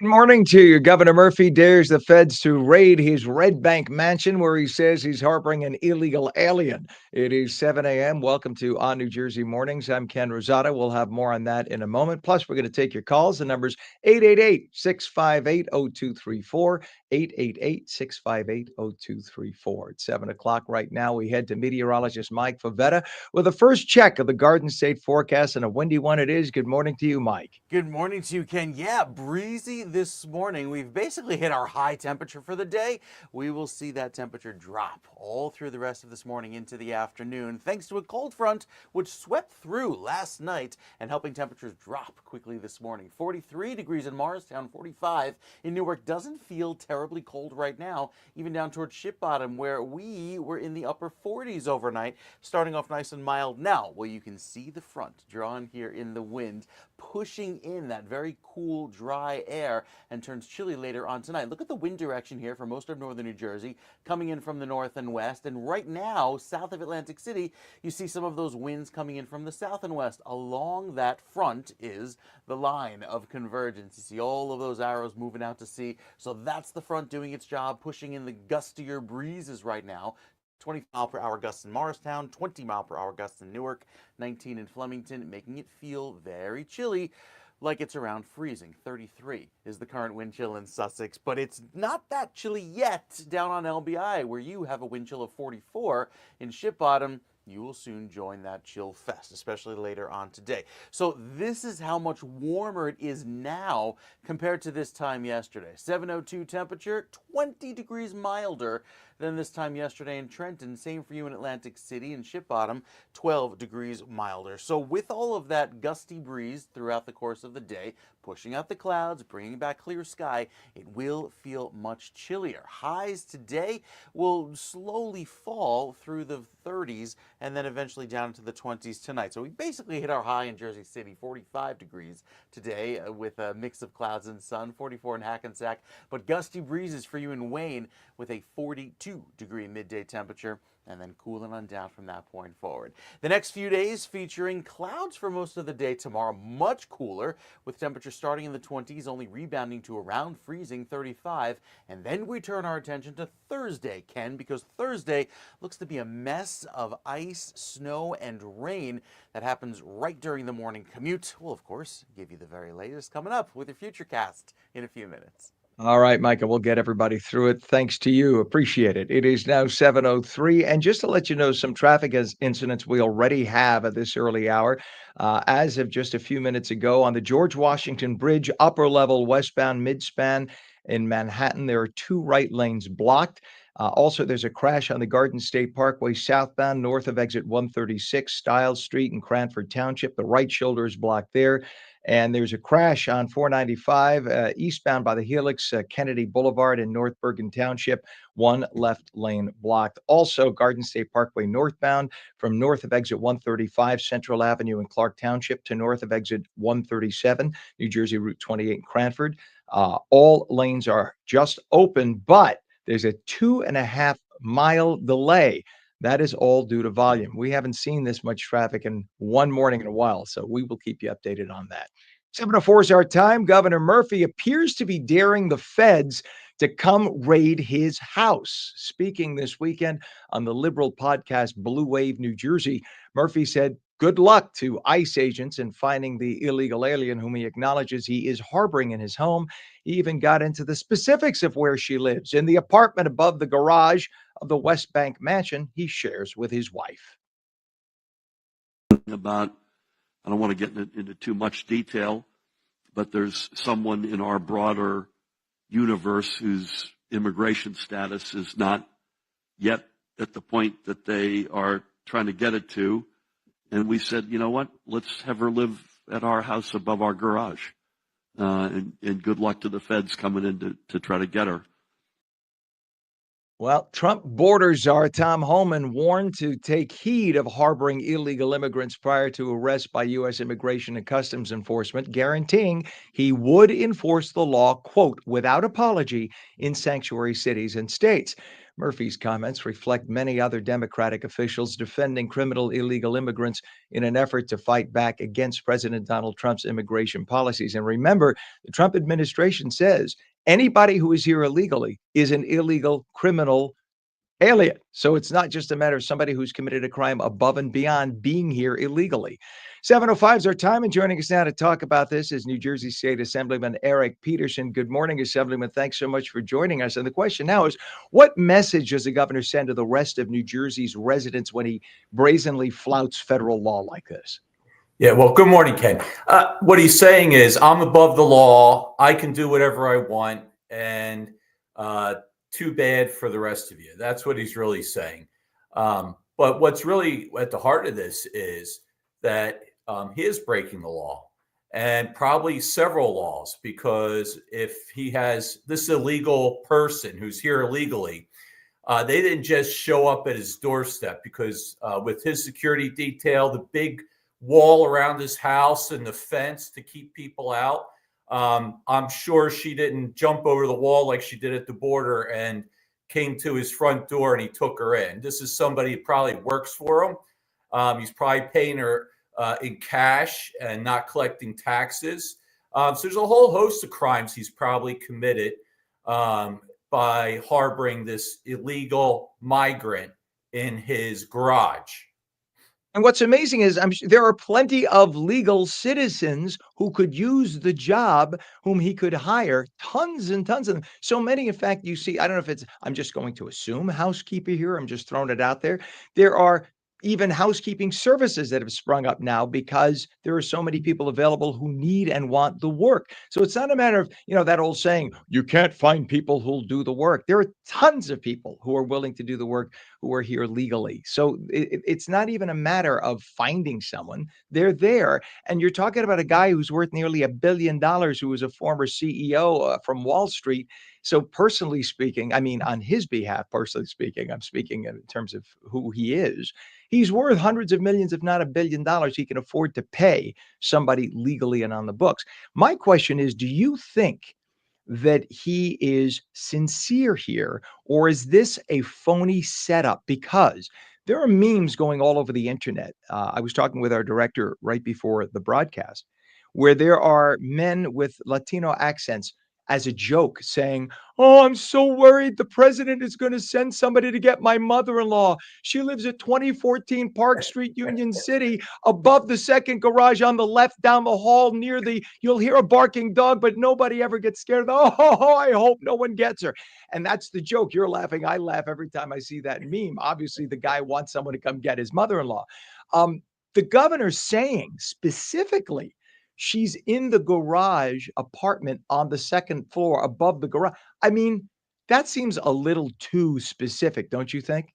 Good morning to you. Governor Murphy dares the feds to raid his Red Bank mansion where he says he's harboring an illegal alien. It is 7 a.m. Welcome to On New Jersey Mornings. I'm Ken Rosato. We'll have more on that in a moment. Plus, we're going to take your calls. The number's 888-658-0234, 888-658-0234. It's 7 o'clock right now. We head to meteorologist Mike Favetta with the first check of the Garden State forecast, and a windy one it is. Good morning to you, Mike. Good morning to you, Ken. Yeah, breezy this morning. We've basically hit our high temperature for the day. We will see that temperature drop all through the rest of this morning into the afternoon, thanks to a cold front which swept through last night and helping temperatures drop quickly this morning. 43 degrees in Morristown, 45 in Newark. Doesn't feel terribly cold right now, even down towards Ship Bottom, where we were in the upper 40s overnight, starting off nice and mild now. Well, you can see the front drawn here in the wind, pushing in that very cool, dry air and turns chilly later on tonight. Look at the wind direction here for most of northern New Jersey, coming in from the north and west. And right now, south of Atlantic City, you see some of those winds coming in from the south and west. Along that front is the line of convergence. You see all of those arrows moving out to sea. So that's the front doing its job, pushing in the gustier breezes right now. 20-mile-per-hour gusts in Morristown, 20-mile-per-hour gusts in Newark, 19 in Flemington, making it feel very chilly, like it's around freezing. 33 is the current wind chill in Sussex, but it's not that chilly yet down on LBI, where you have a wind chill of 44 in Ship Bottom. You will soon join that chill fest, especially later on today. So this is how much warmer it is now compared to this time yesterday. 7:02 temperature, 20 degrees milder than this time yesterday in Trenton. Same for you in Atlantic City and Ship Bottom, 12 degrees milder. So with all of that gusty breeze throughout the course of the day, pushing out the clouds, bringing back clear sky, it will feel much chillier. Highs today will slowly fall through the 30s and then eventually down into the 20s tonight. So we basically hit our high in Jersey City, 45 degrees today with a mix of clouds and sun, 44 in Hackensack, but gusty breezes for you in Wayne with a 42-degree midday temperature, and then cooling on down from that point forward. The next few days featuring clouds for most of the day tomorrow, much cooler, with temperatures starting in the 20s, only rebounding to around freezing, 35. And then we turn our attention to Thursday, Ken, because Thursday looks to be a mess of ice, snow, and rain that happens right during the morning commute. We'll, of course, give you the very latest coming up with your Futurecast in a few minutes. All right, Micah, we'll get everybody through it. Thanks to you. Appreciate it. It is now 7:03. And just to let you know, some traffic incidents we already have at this early hour. As of just a few minutes ago, on the George Washington Bridge, upper level westbound midspan in Manhattan, there are two right lanes blocked. Also, there's a crash on the Garden State Parkway southbound north of exit 136, Stiles Street in Cranford Township. The right shoulder is blocked there. And there's a crash on 495 eastbound by the Helix, Kennedy Boulevard in North Bergen Township, one left lane blocked. Also, Garden State Parkway northbound from north of exit 135, Central Avenue in Clark Township to north of exit 137, New Jersey Route 28 in Cranford. All lanes are just open, but there's a 2.5 mile delay. That is all due to volume. We haven't seen this much traffic in one morning in a while, so we will keep you updated on that. 7:04 is our time. Governor Murphy appears to be daring the feds to come raid his house. Speaking this weekend on the liberal podcast Blue Wave New Jersey, Murphy said, good luck to ICE agents in finding the illegal alien whom he acknowledges he is harboring in his home. He even got into the specifics of where she lives, in the apartment above the garage of the West Bank mansion he shares with his wife. About, I don't want to get into too much detail, but there's someone in our broader universe whose immigration status is not yet at the point that they are trying to get it to. And we said, you know what, let's have her live at our house above our garage. And good luck to the feds coming in to try to get her. Well, Trump border czar Tom Homan warned to take heed of harboring illegal immigrants prior to arrest by U.S. Immigration and Customs Enforcement, guaranteeing he would enforce the law, quote, without apology in sanctuary cities and states. Murphy's comments reflect many other Democratic officials defending criminal illegal immigrants in an effort to fight back against President Donald Trump's immigration policies. And remember, the Trump administration says anybody who is here illegally is an illegal criminal alien. So it's not just a matter of somebody who's committed a crime above and beyond being here illegally. 7:05 is our time, and joining us now to talk about this is New Jersey State Assemblyman Eric Peterson. Good morning, Assemblyman. Thanks so much for joining us. And the question now is, what message does the governor send to the rest of New Jersey's residents when he brazenly flouts federal law like this? Yeah, well, good morning, Ken. What he's saying is, I'm above the law. I can do whatever I want, and too bad for the rest of you. That's what he's really saying. But what's really at the heart of this is that he is breaking the law, and probably several laws, because if he has this illegal person who's here illegally, they didn't just show up at his doorstep, because with his security detail, the big wall around his house and the fence to keep people out, I'm sure she didn't jump over the wall like she did at the border and came to his front door and he took her in. This is somebody who probably works for him. He's probably paying her in cash and not collecting taxes. So there's a whole host of crimes he's probably committed by harboring this illegal migrant in his garage. And what's amazing is there are plenty of legal citizens who could use the job, whom he could hire, tons and tons of them. So many, in fact, you see, I don't know if it's, I'm just going to assume housekeeper here. I'm just throwing it out there. There are even housekeeping services that have sprung up now because there are so many people available who need and want the work. So it's not a matter of, that old saying, you can't find people who'll do the work. There are tons of people who are willing to do the work who are here legally. So it's not even a matter of finding someone. They're there. And you're talking about a guy who's worth nearly $1 billion, who was a former CEO from Wall Street. So personally speaking, I mean, on his behalf, personally speaking, I'm speaking in terms of who he is. He's worth hundreds of millions, if not $1 billion. He can afford to pay somebody legally and on the books. My question is, do you think that he is sincere here, or is this a phony setup? Because there are memes going all over the internet. I was talking with our director right before the broadcast, where there are men with Latino accents as a joke saying, "Oh, I'm so worried the president is going to send somebody to get my mother-in-law. She lives at 2014 Park Street, Union City, above the second garage on the left, down the hall near you'll hear a barking dog, but nobody ever gets scared. Oh, I hope no one gets her." And that's the joke. You're laughing. I laugh every time I see that meme. Obviously, the guy wants someone to come get his mother-in-law. The governor's saying specifically, she's in the garage apartment on the second floor above the garage. I mean, that seems a little too specific, don't you think?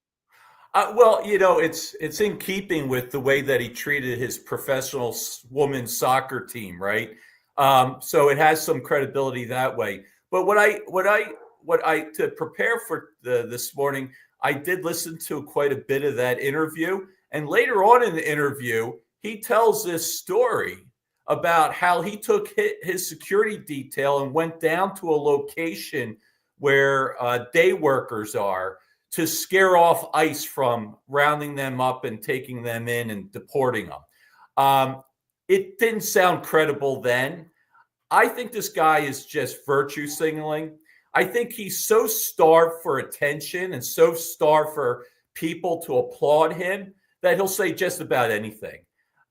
Well, it's in keeping with the way that he treated his professional women's soccer team, right? So it has some credibility that way. But what I to prepare for this morning, I did listen to quite a bit of that interview, and later on in the interview, he tells this story about how he took his security detail and went down to a location where day workers are to scare off ICE from rounding them up and taking them in and deporting them. It didn't sound credible then. I think this guy is just virtue signaling. I think he's so starved for attention and so starved for people to applaud him that he'll say just about anything.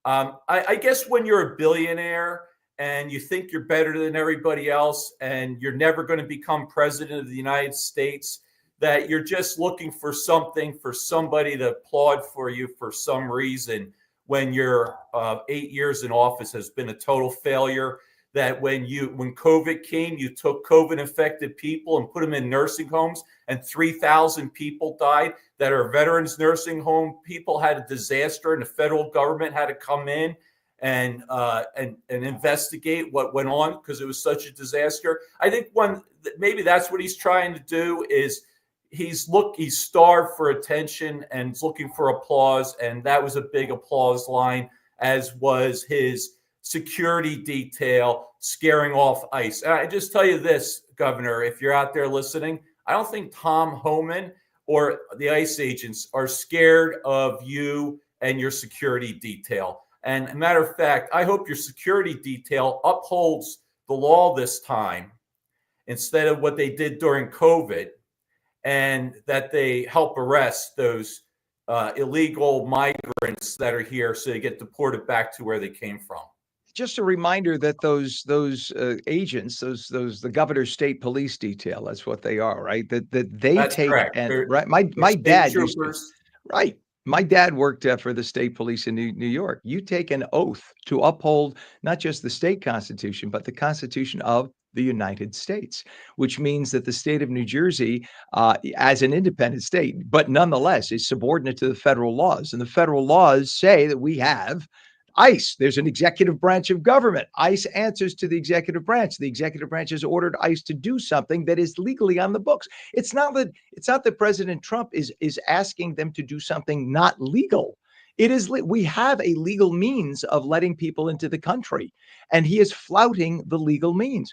I guess when you're a billionaire and you think you're better than everybody else and you're never going to become president of the United States, that you're just looking for something, for somebody to applaud for you for some reason, when your 8 years in office has been a total failure. That when COVID came, you took COVID infected people and put them in nursing homes, and 3,000 people died that are veterans nursing home. People had a disaster, and the federal government had to come in and investigate what went on because it was such a disaster. I think maybe that's what he's trying to do is he's starved for attention and is looking for applause, and that was a big applause line, as was his security detail scaring off ICE. And I just tell you this, Governor, if you're out there listening, I don't think Tom Homan or the ICE agents are scared of you and your security detail. And a matter of fact, I hope your security detail upholds the law this time instead of what they did during COVID, and that they help arrest those illegal migrants that are here so they get deported back to where they came from. Just a reminder that those agents, the governor's state police detail, that's what they are, right? That they That's take correct. and They're, right. they're My state dad used to. troopers. Right. My dad worked for the state police in New York. You take an oath to uphold not just the state constitution, but the Constitution of the United States, which means that the state of New Jersey, as an independent state, but nonetheless is subordinate to the federal laws. And the federal laws say that we have ICE. There's an executive branch of government. ICE answers to the executive branch. The executive branch has ordered ICE to do something that is legally on the books. It's not that President Trump is asking them to do something not legal. It is we have a legal means of letting people into the country, and he is flouting the legal means.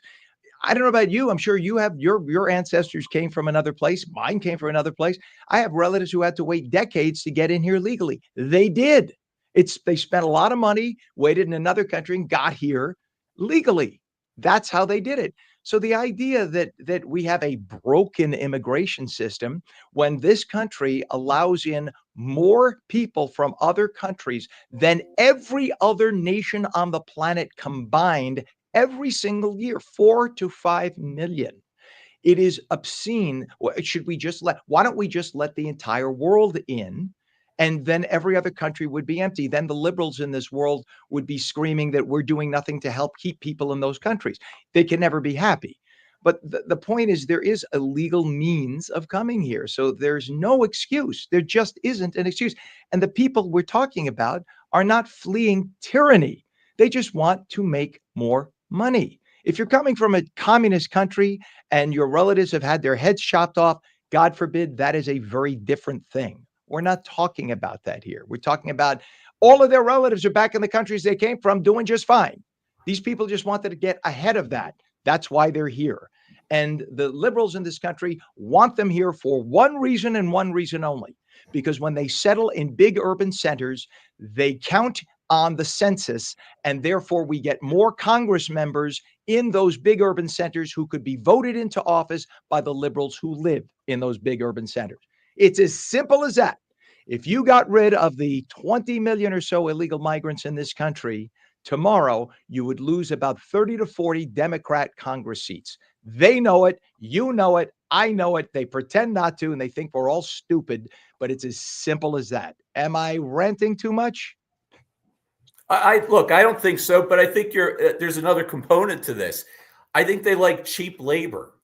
I don't know about you. I'm sure you have your ancestors came from another place. Mine came from another place. I have relatives who had to wait decades to get in here legally. They did. They spent a lot of money, waited in another country, and got here legally. That's how they did it. So the idea that we have a broken immigration system when this country allows in more people from other countries than every other nation on the planet combined every single year, 4 to 5 million. It is obscene. Why don't we just let the entire world in? And then every other country would be empty. Then the liberals in this world would be screaming that we're doing nothing to help keep people in those countries. They can never be happy. But the point is, there is a legal means of coming here. So there's no excuse. There just isn't an excuse. And the people we're talking about are not fleeing tyranny. They just want to make more money. If you're coming from a communist country and your relatives have had their heads chopped off, God forbid, that is a very different thing. We're not talking about that here. We're talking about all of their relatives are back in the countries they came from doing just fine. These people just wanted to get ahead of that. That's why they're here. And the liberals in this country want them here for one reason and one reason only. Because when they settle in big urban centers, they count on the census, and therefore we get more Congress members in those big urban centers who could be voted into office by the liberals who live in those big urban centers. It's as simple as that. If you got rid of the 20 million or so illegal migrants in this country, tomorrow you would lose about 30 to 40 Democrat Congress seats. They know it. You know it. I know it. They pretend not to, and they think we're all stupid, but it's as simple as that. Am I ranting too much? Look, I don't think so, but I think there's another component to this. I think they like cheap labor.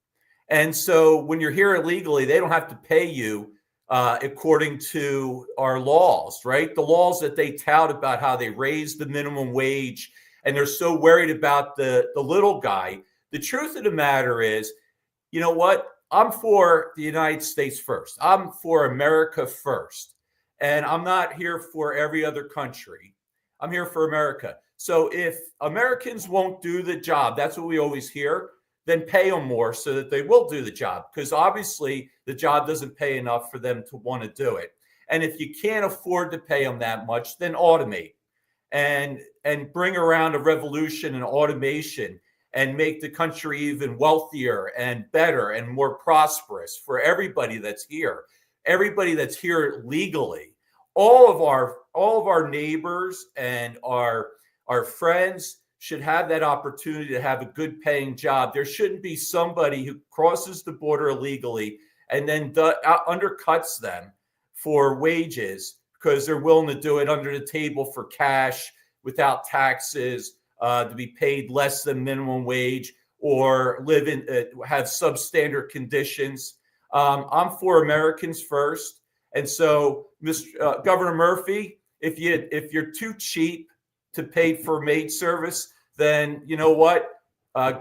And so when you're here illegally, they don't have to pay you according to our laws, right? The laws that they tout about how they raise the minimum wage, and they're so worried about the little guy. The truth of the matter is, you know what? I'm for the United States first. I'm for America first. And I'm not here for every other country. I'm here for America. So if Americans won't do the job, that's what we always hear, then pay them more so that they will do the job. Because obviously the job doesn't pay enough for them to want to do it. And if you can't afford to pay them that much, then automate and bring around a revolution in automation and make the country even wealthier and better and more prosperous for everybody that's here legally. All of our neighbors and our friends should have that opportunity to have a good paying job. There shouldn't be somebody who crosses the border illegally and then undercuts them for wages because they're willing to do it under the table for cash without taxes, to be paid less than minimum wage or live in have substandard conditions. I'm for Americans first. And so, Mr. Governor Murphy, if you're too cheap to pay for maid service, then you know what?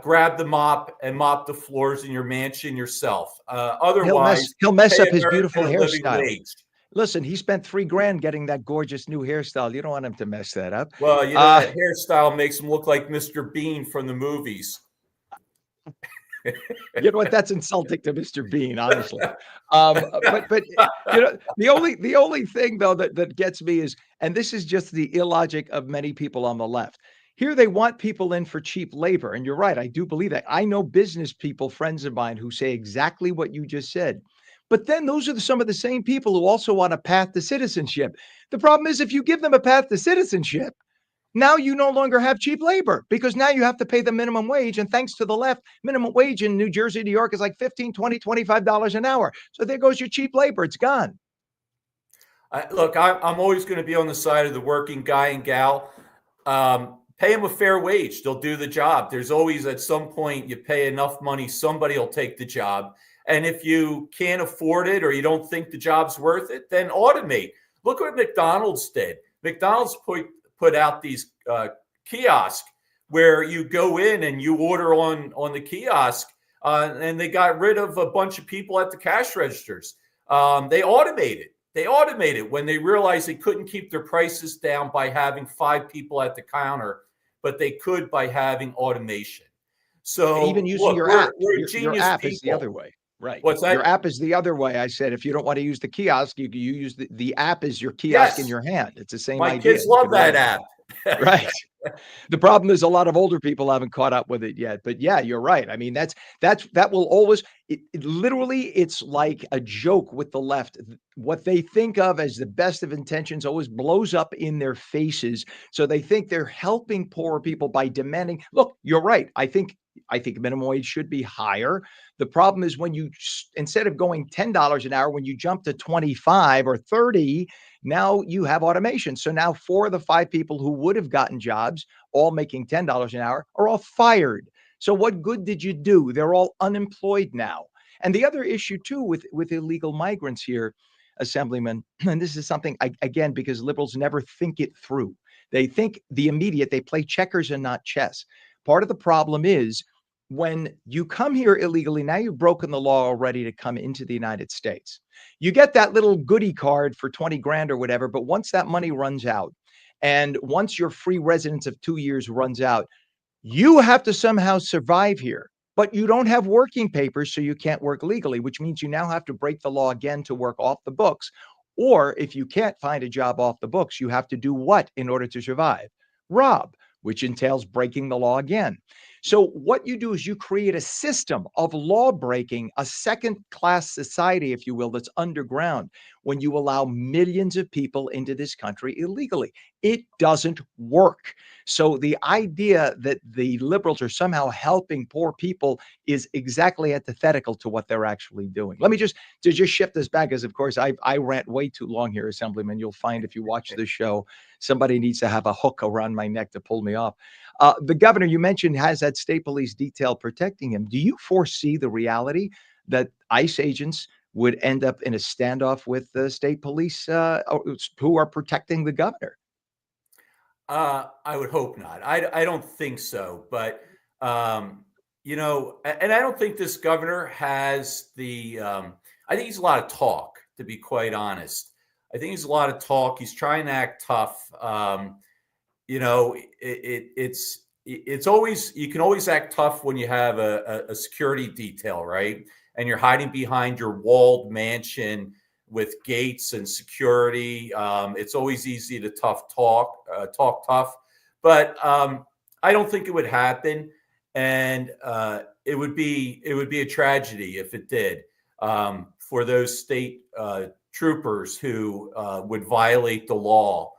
Grab the mop and mop the floors in your mansion yourself. Otherwise, he'll mess up his American beautiful living hairstyle. wage. Listen, he spent $3,000 getting that gorgeous new hairstyle. You don't want him to mess that up. Well, that hairstyle makes him look like Mr. Bean from the movies. You know what? That's insulting to Mr. Bean, honestly. But the only thing though that gets me is, and this is just the illogic of many people on the left. Here they want people in for cheap labor, and you're right. I do believe that. I know business people, friends of mine, who say exactly what you just said. But then those are some of the same people who also want a path to citizenship. The problem is, if you give them a path to citizenship, now you no longer have cheap labor because now you have to pay the minimum wage. And thanks to the left, minimum wage in New Jersey, New York is like 15, 20, $25 an hour. So there goes your cheap labor. It's gone. Look, I'm always going to be on the side of the working guy and gal. Pay them a fair wage. They'll do the job. There's always, at some point, you pay enough money, somebody will take the job. And if you can't afford it or you don't think the job's worth it, then automate. Look what McDonald's did. McDonald's put out these kiosks where you go in and you order on the kiosk, and they got rid of a bunch of people at the cash registers. They automated when they realized they couldn't keep their prices down by having 5 people at the counter, but they could by having automation. So Even using look, your app. we're Your genius app people. is the other way. Right. What's that? Your app is the other way. I said, if you don't want to use the kiosk, you use the app is your kiosk in Yes. your hand. It's the same My idea. kids You love can that really- app. Right. The problem is a lot of older people haven't caught up with it yet. But yeah, you're right. I mean, that will always literally, it's like a joke with the left. What they think of as the best of intentions always blows up in their faces. So they think they're helping poor people by demanding. Look, you're right. I think minimum wage should be higher. The problem is when you, instead of going $10 an hour, when you jump to 25 or 30, now you have automation. So now 4 of the 5 people who would have gotten jobs, all making $10 an hour, are all fired. So what good did you do? They're all unemployed now. And the other issue too with illegal migrants here, Assemblyman, and this is something again because liberals never think it through. They think the immediate, they play checkers and not chess. Part of the problem is when you come here illegally, now you've broken the law already to come into the United States. You get that little goodie card for 20 grand or whatever, but once that money runs out, and once your free residence of 2 years runs out, you have to somehow survive here. But you don't have working papers, so you can't work legally, which means you now have to break the law again to work off the books. Or if you can't find a job off the books, you have to do what in order to survive? Rob, which entails breaking the law again. So what you do is you create a system of law breaking, a second class society, if you will, that's underground when you allow millions of people into this country illegally. It doesn't work. So the idea that the liberals are somehow helping poor people is exactly antithetical to what they're actually doing. Let me just shift this back, because of course I rant way too long here, Assemblyman. You'll find if you watch this show, somebody needs to have a hook around my neck to pull me off. The governor you mentioned has that state police detail protecting him. Do you foresee the reality that ICE agents would end up in a standoff with the state police who are protecting the governor? I would hope not. I don't think so. But, and I don't think this governor has I think he's a lot of talk, to be quite honest. I think he's a lot of talk. He's trying to act tough. It's always, you can always act tough when you have a security detail, right? And you're hiding behind your walled mansion with gates and security. It's always easy to talk tough, but I don't think it would happen, and it would be a tragedy if it did, for those state troopers who would violate the law.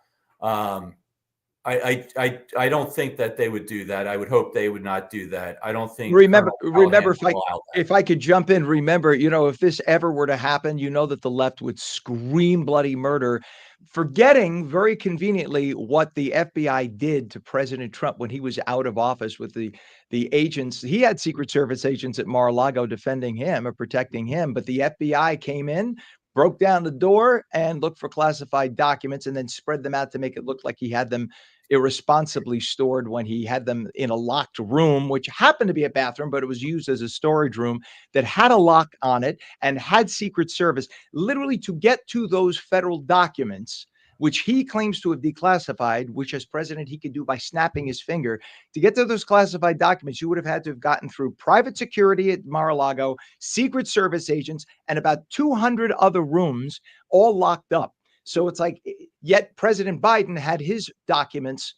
I don't think that they would do that. I would hope they would not do that. I don't think. Remember, Callahan if I could jump in, remember, if this ever were to happen, that the left would scream bloody murder, forgetting very conveniently what the FBI did to President Trump when he was out of office with the agents. He had Secret Service agents at Mar-a-Lago defending him or protecting him, but the FBI came in, broke down the door and looked for classified documents and then spread them out to make it look like he had them irresponsibly stored when he had them in a locked room, which happened to be a bathroom, but it was used as a storage room that had a lock on it and had Secret Service. Literally, to get to those federal documents which he claims to have declassified, which as president he could do by snapping his finger. To get to those classified documents, you would have had to have gotten through private security at Mar-a-Lago, Secret Service agents, and about 200 other rooms all locked up. So it's like, yet President Biden had his documents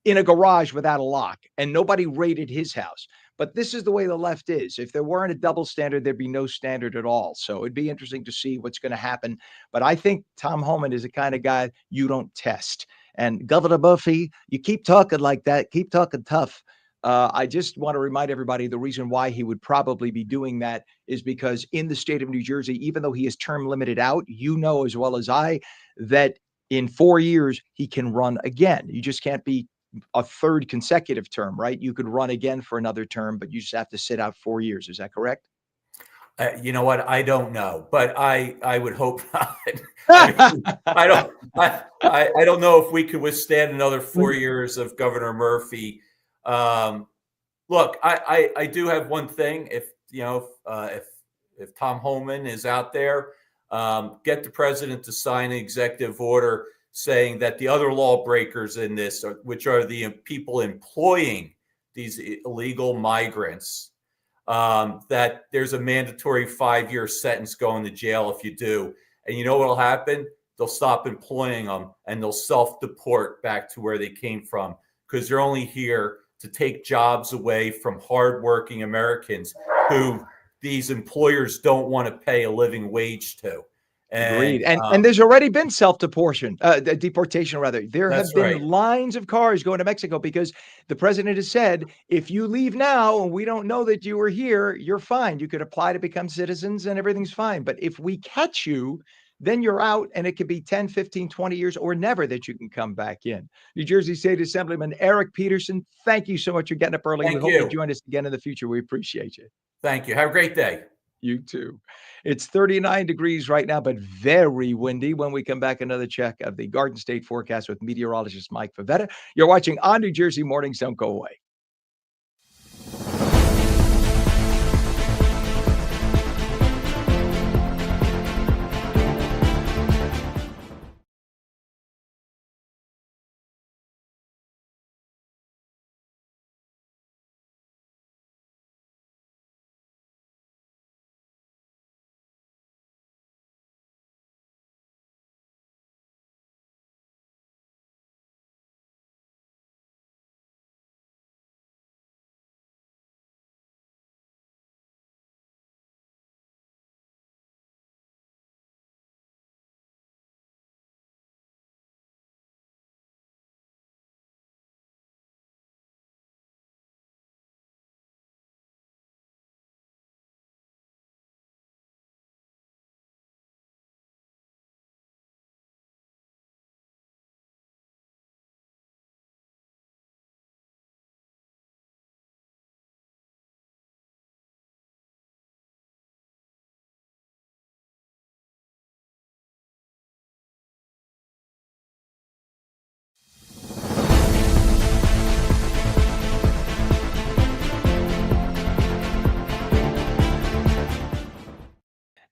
in a garage without a lock, and nobody raided his house. But this is the way the left is. If there weren't a double standard, there'd be no standard at all. So it'd be interesting to see what's going to happen. But I think Tom Homan is the kind of guy you don't test. And Governor Murphy, you keep talking like that, keep talking tough. I just want to remind everybody the reason why he would probably be doing that is because in the state of New Jersey, even though he is term limited out, you know as well as I that in 4 years he can run again. You just can't be a third consecutive term, right? You could run again for another term, but you just have to sit out 4 years. Is that correct? You know what? I don't know, but I would hope not. I mean, I don't know if we could withstand another 4 years of Governor Murphy. Look, I do have one thing. If if Tom Homan is out there, get the president to sign an executive order saying that the other lawbreakers in this, which are the people employing these illegal migrants, that there's a mandatory 5-year sentence going to jail if you do. And you know what will happen? They'll stop employing them and they'll self-deport back to where they came from, because they're only here to take jobs away from hardworking Americans who these employers don't want to pay a living wage to. Agreed. And there's already been deportation rather. There have been right. lines of cars going to Mexico because the president has said, if you leave now and we don't know that you were here, you're fine. You could apply to become citizens and everything's fine. But if we catch you, then you're out, and it could be 10, 15, 20 years or never that you can come back in. New Jersey State Assemblyman Eric Peterson, thank you so much for getting up early. Thank We hope you. you join us again in the future. We appreciate you. Thank you. Have a great day. You too. It's 39 degrees right now, but very windy. When we come back, another check of the Garden State forecast with meteorologist Mike Favetta. You're watching on New Jersey Mornings. Don't go away.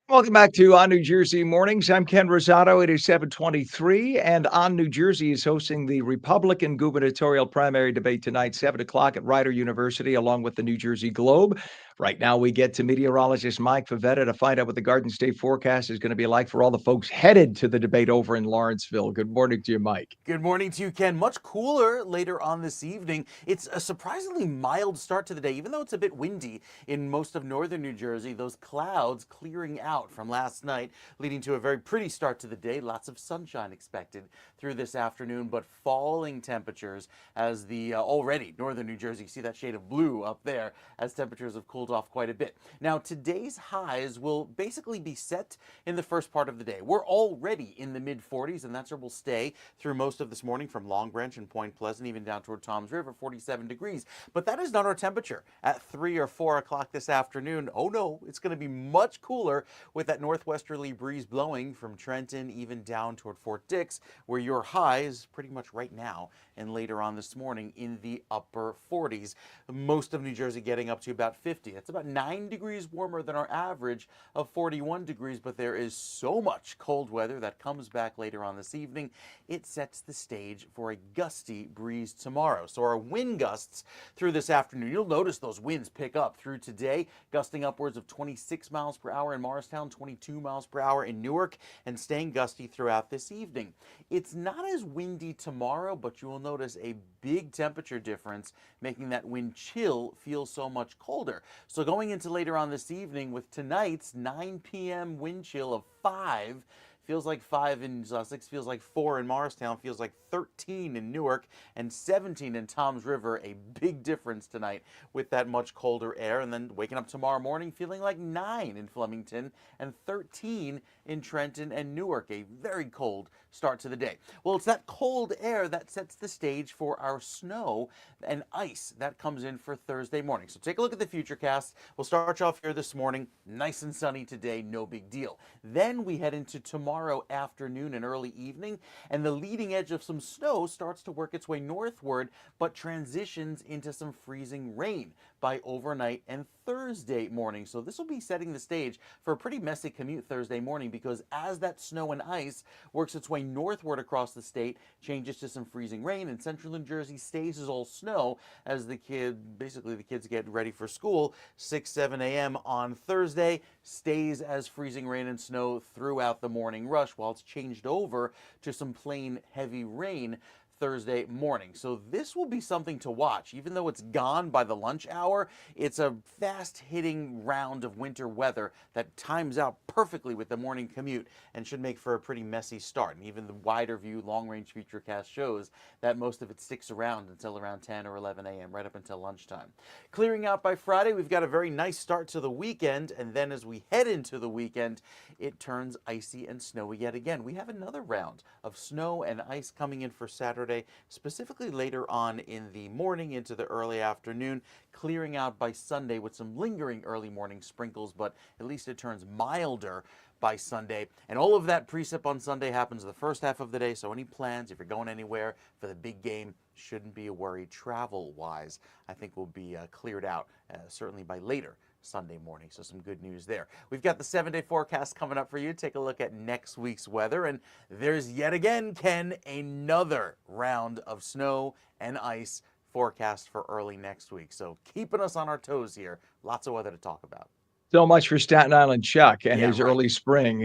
Welcome back to On New Jersey Mornings. I'm Ken Rosato. It is 7:23, and On New Jersey is hosting the Republican gubernatorial primary debate tonight, 7 o'clock at Rider University, along with the New Jersey Globe. Right now, we get to meteorologist Mike Favetta to find out what the Garden State forecast is going to be like for all the folks headed to the debate over in Lawrenceville. Good morning to you, Mike. Good morning to you, Ken. Much cooler later on this evening. It's a surprisingly mild start to the day, even though it's a bit windy in most of northern New Jersey. Those clouds clearing out from last night, leading to a very pretty start to the day. Lots of sunshine expected through this afternoon, but falling temperatures as the already northern New Jersey, see that shade of blue up there, as temperatures have cooled off quite a bit. Now, today's highs will basically be set in the first part of the day. We're already in the mid-40s, and that's where we'll stay through most of this morning, from Long Branch and Point Pleasant, even down toward Toms River, 47 degrees. But that is not our temperature at 3 or 4 o'clock this afternoon. Oh no, it's going to be much cooler with that northwesterly breeze blowing from Trenton even down toward Fort Dix, where your high is pretty much right now and later on this morning in the upper 40s. Most of New Jersey getting up to about 50. That's about 9 degrees warmer than our average of 41 degrees, but there is so much cold weather that comes back later on this evening. It sets the stage for a gusty breeze tomorrow. So our wind gusts through this afternoon, you'll notice those winds pick up through today, gusting upwards of 26 miles per hour in Morristown, 22 miles per hour in Newark, and staying gusty throughout this evening. It's not as windy tomorrow, but you will notice a big temperature difference, making that wind chill feel so much colder. So going into later on this evening with tonight's 9 p.m. wind chill of 5, feels like 5 in Sussex, feels like 4 in Morristown, feels like 13 in Newark, and 17 in Toms River. A big difference tonight with that much colder air. And then waking up tomorrow morning feeling like 9 in Flemington and 13 in Trenton and Newark. A very cold start to the day. Well, it's that cold air that sets the stage for our snow and ice that comes in for Thursday morning. So take a look at the futurecast. We'll start you off here this morning. Nice and sunny today, no big deal. Then we head into tomorrow afternoon and early evening, and the leading edge of some snow starts to work its way northward, but transitions into some freezing rain by overnight and Thursday morning. So this will be setting the stage for a pretty messy commute Thursday morning, because as that snow and ice works its way northward across the state, changes to some freezing rain, and central New Jersey stays as all snow as the kids get ready for school. 6-7 a.m. on Thursday stays as freezing rain and snow throughout the morning rush, while it's changed over to some plain heavy rain Thursday morning. So this will be something to watch. Even though it's gone by the lunch hour, it's a fast-hitting round of winter weather that times out perfectly with the morning commute and should make for a pretty messy start. And even the wider view long-range futurecast shows that most of it sticks around until around 10 or 11 a.m., right up until lunchtime. Clearing out by Friday, we've got a very nice start to the weekend, and then as we head into the weekend, it turns icy and snowy yet again. We have another round of snow and ice coming in for Saturday, specifically later on in the morning into the early afternoon, clearing out by Sunday with some lingering early morning sprinkles, but at least it turns milder by Sunday. And all of that precip on Sunday happens the first half of the day, so any plans, if you're going anywhere for the big game, shouldn't be a worry travel-wise. I think will be cleared out, certainly by later Sunday morning. So some good news there. We've got the 7-day forecast coming up for you. Take a look at next week's weather. And there's yet again, Ken, another round of snow and ice forecast for early next week. So keeping us on our toes here. Lots of weather to talk about. So much for Staten Island Chuck and Yeah, his right. early spring.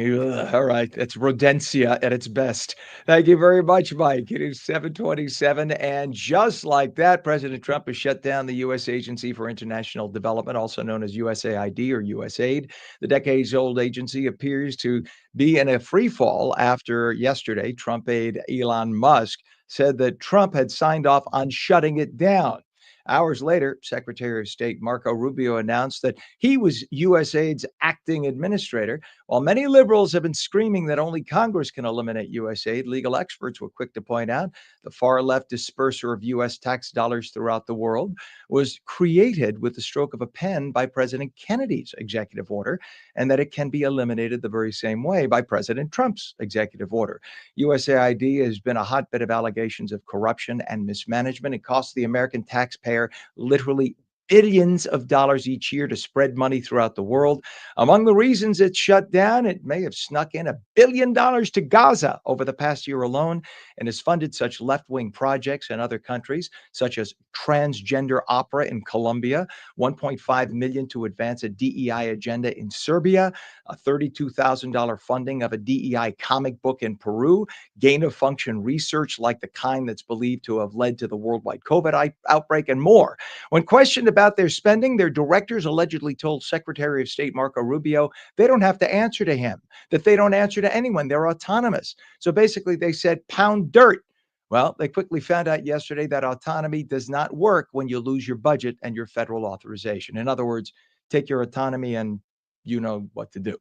All right, it's rodentia at its best. Thank you very much, Mike. It is 7:27, and just like that, President Trump has shut down the U.S. Agency for International Development, also known as USAID or USAID. The decades-old agency appears to be in a free fall after yesterday, Trump aide Elon Musk said that Trump had signed off on shutting it down. Hours later, Secretary of State Marco Rubio announced that he was USAID's acting administrator. While many liberals have been screaming that only Congress can eliminate USAID, legal experts were quick to point out the far left disperser of U.S. tax dollars throughout the world was created with the stroke of a pen by President Kennedy's executive order, and that it can be eliminated the very same way by President Trump's executive order. USAID has been a hotbed of allegations of corruption and mismanagement. It costs the American taxpayer literally billions of dollars each year to spread money throughout the world. Among the reasons it's shut down, it may have snuck in $1 billion to Gaza over the past year alone and has funded such left-wing projects in other countries, such as transgender opera in Colombia, $1.5 million to advance a DEI agenda in Serbia, a $32,000 funding of a DEI comic book in Peru, gain-of-function research like the kind that's believed to have led to the worldwide COVID outbreak, and more. When questioned about their spending, their directors allegedly told Secretary of State Marco Rubio they don't have to answer to him, that they don't answer to anyone. They're autonomous. So basically, they said, pound dirt. Well, they quickly found out yesterday that autonomy does not work when you lose your budget and your federal authorization. In other words, take your autonomy and you know what to do.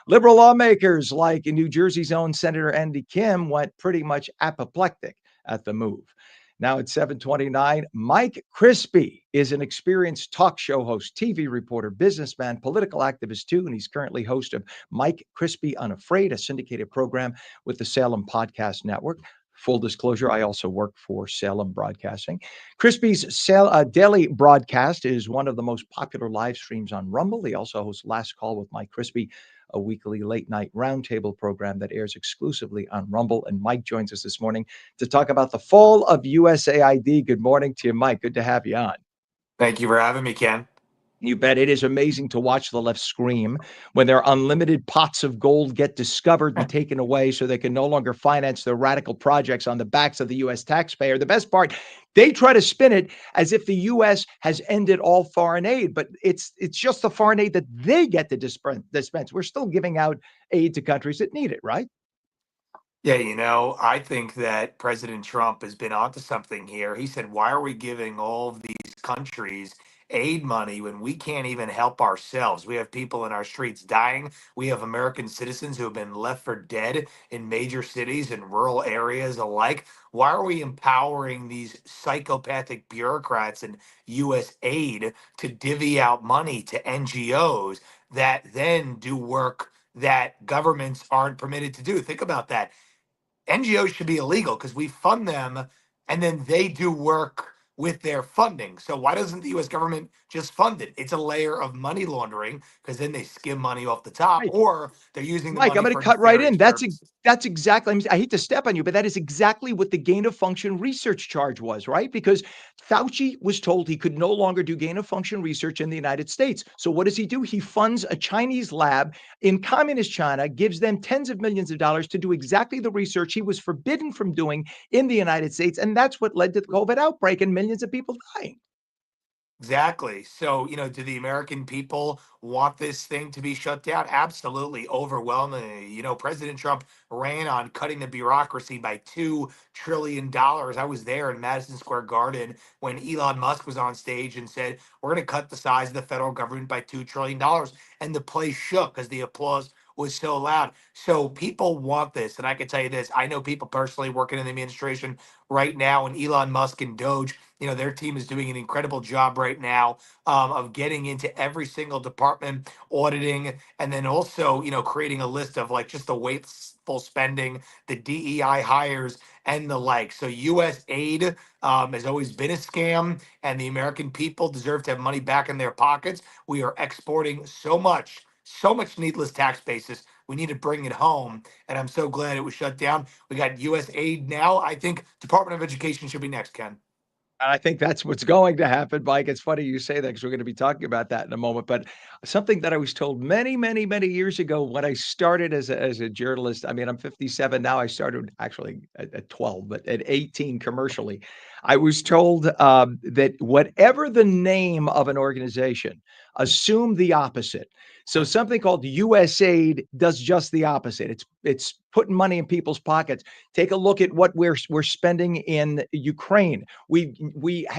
Liberal lawmakers like New Jersey's own Senator Andy Kim went pretty much apoplectic at the move. Now at 7:29, Mike Crispy is an experienced talk show host, TV reporter, businessman, political activist too, and he's currently host of Mike Crispy Unafraid, a syndicated program with the Salem Podcast Network. Full disclosure, I also work for Salem Broadcasting. Crispy's daily broadcast is one of the most popular live streams on Rumble. He also hosts Last Call with Mike Crispy, a weekly late night roundtable program that airs exclusively on Rumble. And Mike joins us this morning to talk about the fall of USAID. Good morning to you, Mike. Good to have you on. Thank you for having me, Ken. You bet. It is amazing to watch the left scream when their unlimited pots of gold get discovered and taken away so they can no longer finance their radical projects on the backs of the U.S. taxpayer. The best part, they try to spin it as if the U.S. has ended all foreign aid, but it's just the foreign aid that they get to dispense. We're still giving out aid to countries that need it, right? Yeah, I think that President Trump has been onto something here. He said, why are we giving all of these countries aid money when we can't even help ourselves? We have people in our streets dying. We have American citizens who have been left for dead in major cities and rural areas alike. Why are we empowering these psychopathic bureaucrats in U.S. aid to divvy out money to NGOs that then do work that governments aren't permitted to do? Think about that. NGOs should be illegal because we fund them and then they do work with their funding. So why doesn't the US government just fund it? It's a layer of money laundering because then they skim money off the top, Right. or they're using the Mike, I'm money going to for cut right nefarious in. purposes. That's exactly. I hate to step on you, but that is exactly what the gain of function research charge was, right? Because Fauci was told he could no longer do gain of function research in the United States. So what does he do? He funds a Chinese lab in communist China, gives them tens of millions of dollars to do exactly the research he was forbidden from doing in the United States, and that's what led to the COVID outbreak and millions of people dying. Exactly. So, do the American people want this thing to be shut down? Absolutely, overwhelmingly. President Trump ran on cutting the bureaucracy by $2 trillion. I was there in Madison Square Garden when Elon Musk was on stage and said, we're going to cut the size of the federal government by $2 trillion. And the place shook because the applause was so loud. So people want this. And I can tell you this, I know people personally working in the administration right now, and Elon Musk and Doge, their team is doing an incredible job right now of getting into every single department, auditing, and then also, creating a list of like just the wasteful spending, the DEI hires, and the like. So U.S. aid has always been a scam, and the American people deserve to have money back in their pockets. We are exporting so much needless tax basis. We need to bring it home, and I'm so glad it was shut down. We got U.S. aid now. I think Department of Education should be next, Ken. I think that's what's going to happen, Mike. It's funny you say that because we're going to be talking about that in a moment. But something that I was told many, many, many years ago when I started as a journalist. I mean, I'm 57 now. I started actually at 12, but at 18 commercially. I was told that whatever the name of an organization, assume the opposite. So something called USAID does just the opposite. It's putting money in people's pockets. Take a look at what we're spending in Ukraine. We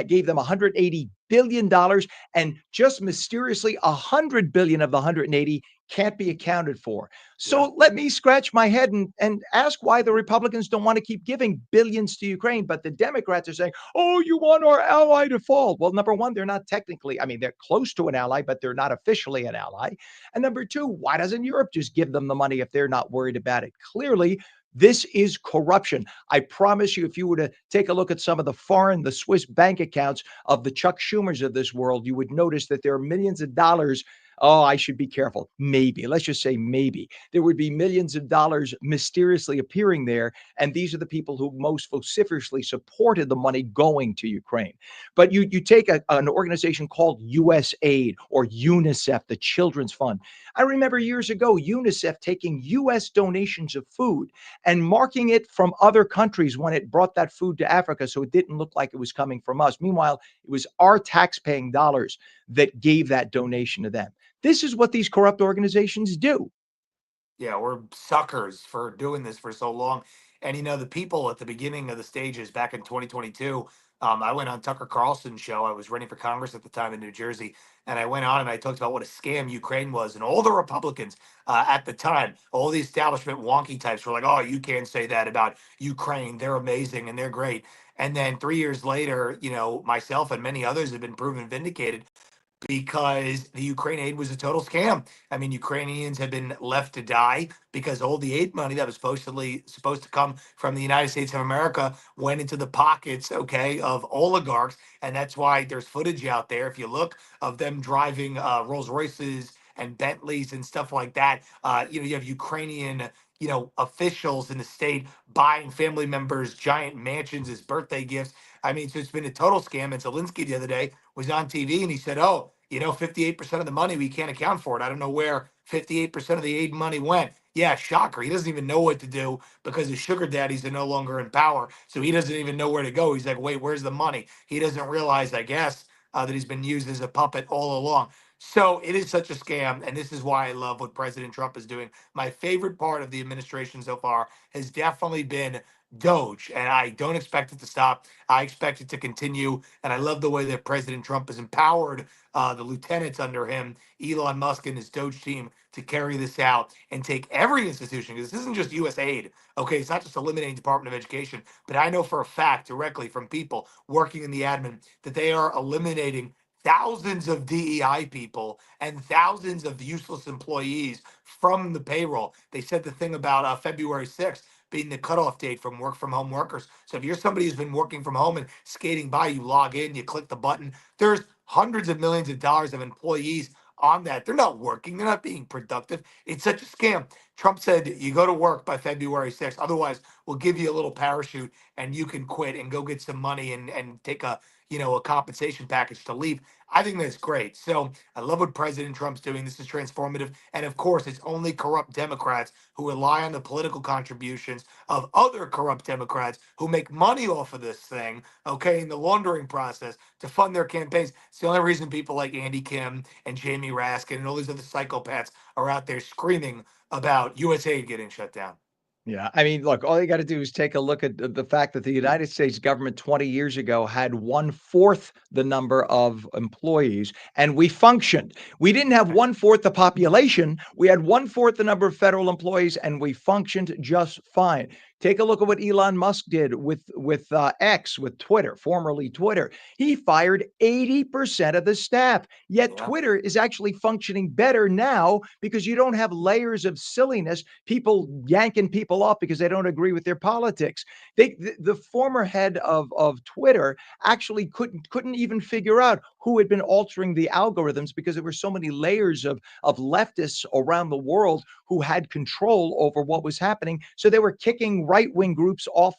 gave them 180 billion dollars, and just mysteriously 100 billion of the 180 can't be accounted for. Yeah. So let me scratch my head and ask why the Republicans don't want to keep giving billions to Ukraine, but the Democrats are saying, "Oh, you want our ally to fall." Well, number one, they're not technically, I mean, they're close to an ally, but they're not officially an ally. And number two, why doesn't Europe just give them the money if they're not worried about it? Clearly, this is corruption. I promise you, if you were to take a look at some of the Swiss bank accounts of the Chuck Schumers of this world, you would notice that there are millions of dollars. Oh, I should be careful. Maybe, let's just say maybe there would be millions of dollars mysteriously appearing there. And these are the people who most vociferously supported the money going to Ukraine. But you take an organization called USAID or UNICEF, the Children's Fund. I remember years ago, UNICEF taking US donations of food and marking it from other countries when it brought that food to Africa so it didn't look like it was coming from us. Meanwhile, it was our tax-paying dollars that gave that donation to them. This is what these corrupt organizations do. Yeah, we're suckers for doing this for so long. And the people at the beginning of the stages back in 2022, I went on Tucker Carlson's show. I was running for Congress at the time in New Jersey, and I went on and I talked about what a scam Ukraine was, and all the Republicans at the time, all the establishment wonky types were like, "Oh, you can't say that about Ukraine. They're amazing and they're great." And then 3 years later, myself and many others have been proven vindicated because the Ukraine aid was a total scam. I mean, Ukrainians have been left to die because all the aid money that was supposed to come from the United States of America went into the pockets, okay, of oligarchs, and that's why there's footage out there. If you look of them driving Rolls Royces and Bentleys and stuff like that, you have Ukrainian. Officials in the state buying family members giant mansions as birthday gifts. I mean, so it's been a total scam. And Zelensky the other day was on TV and he said, "Oh, 58% of the money we can't account for it. I don't know where 58% of the aid money went." Yeah, shocker. He doesn't even know what to do because his sugar daddies are no longer in power. So he doesn't even know where to go. He's like, wait, where's the money? He doesn't realize, I guess, that he's been used as a puppet all along. So it is such a scam. And this is why I love what President Trump is doing. My favorite part of the administration so far has definitely been Doge, and I don't expect it to stop. I expect it to continue. And I love the way that President Trump has empowered the lieutenants under him, Elon Musk and his Doge team, to carry this out and take every institution, because this isn't just US aid. Okay, it's not just eliminating Department of Education, but I know for a fact directly from people working in the admin that they are eliminating thousands of DEI people and thousands of useless employees from the payroll. They said the thing about February 6th being the cutoff date from work from home workers. So if you're somebody who's been working from home and skating by, you log in, you click the button, there's hundreds of millions of dollars of employees on that. They're not working, they're not being productive. It's such a scam. Trump said you go to work by February 6th. Otherwise, we'll give you a little parachute and you can quit and go get some money and take a compensation package to leave. I think that's great. So I love what President Trump's doing. This is transformative. And of course, it's only corrupt Democrats who rely on the political contributions of other corrupt Democrats who make money off of this thing, okay, in the laundering process to fund their campaigns. It's the only reason people like Andy Kim and Jamie Raskin and all these other psychopaths are out there screaming about USA getting shut down. Yeah, I mean, look, all you got to do is take a look at the fact that the United States government 20 years ago had one-fourth the number of employees, and we functioned. We didn't have one-fourth the population. We had one-fourth the number of federal employees, and we functioned just fine. Take a look at what Elon Musk did with X, with Twitter, formerly Twitter. He fired 80% of the staff. Yet Yeah. Twitter is actually functioning better now because you don't have layers of silliness, people yanking people off because they don't agree with their politics. The former head of Twitter actually couldn't even figure out who had been altering the algorithms because there were so many layers of leftists around the world who had control over what was happening. So they were kicking right-wing groups off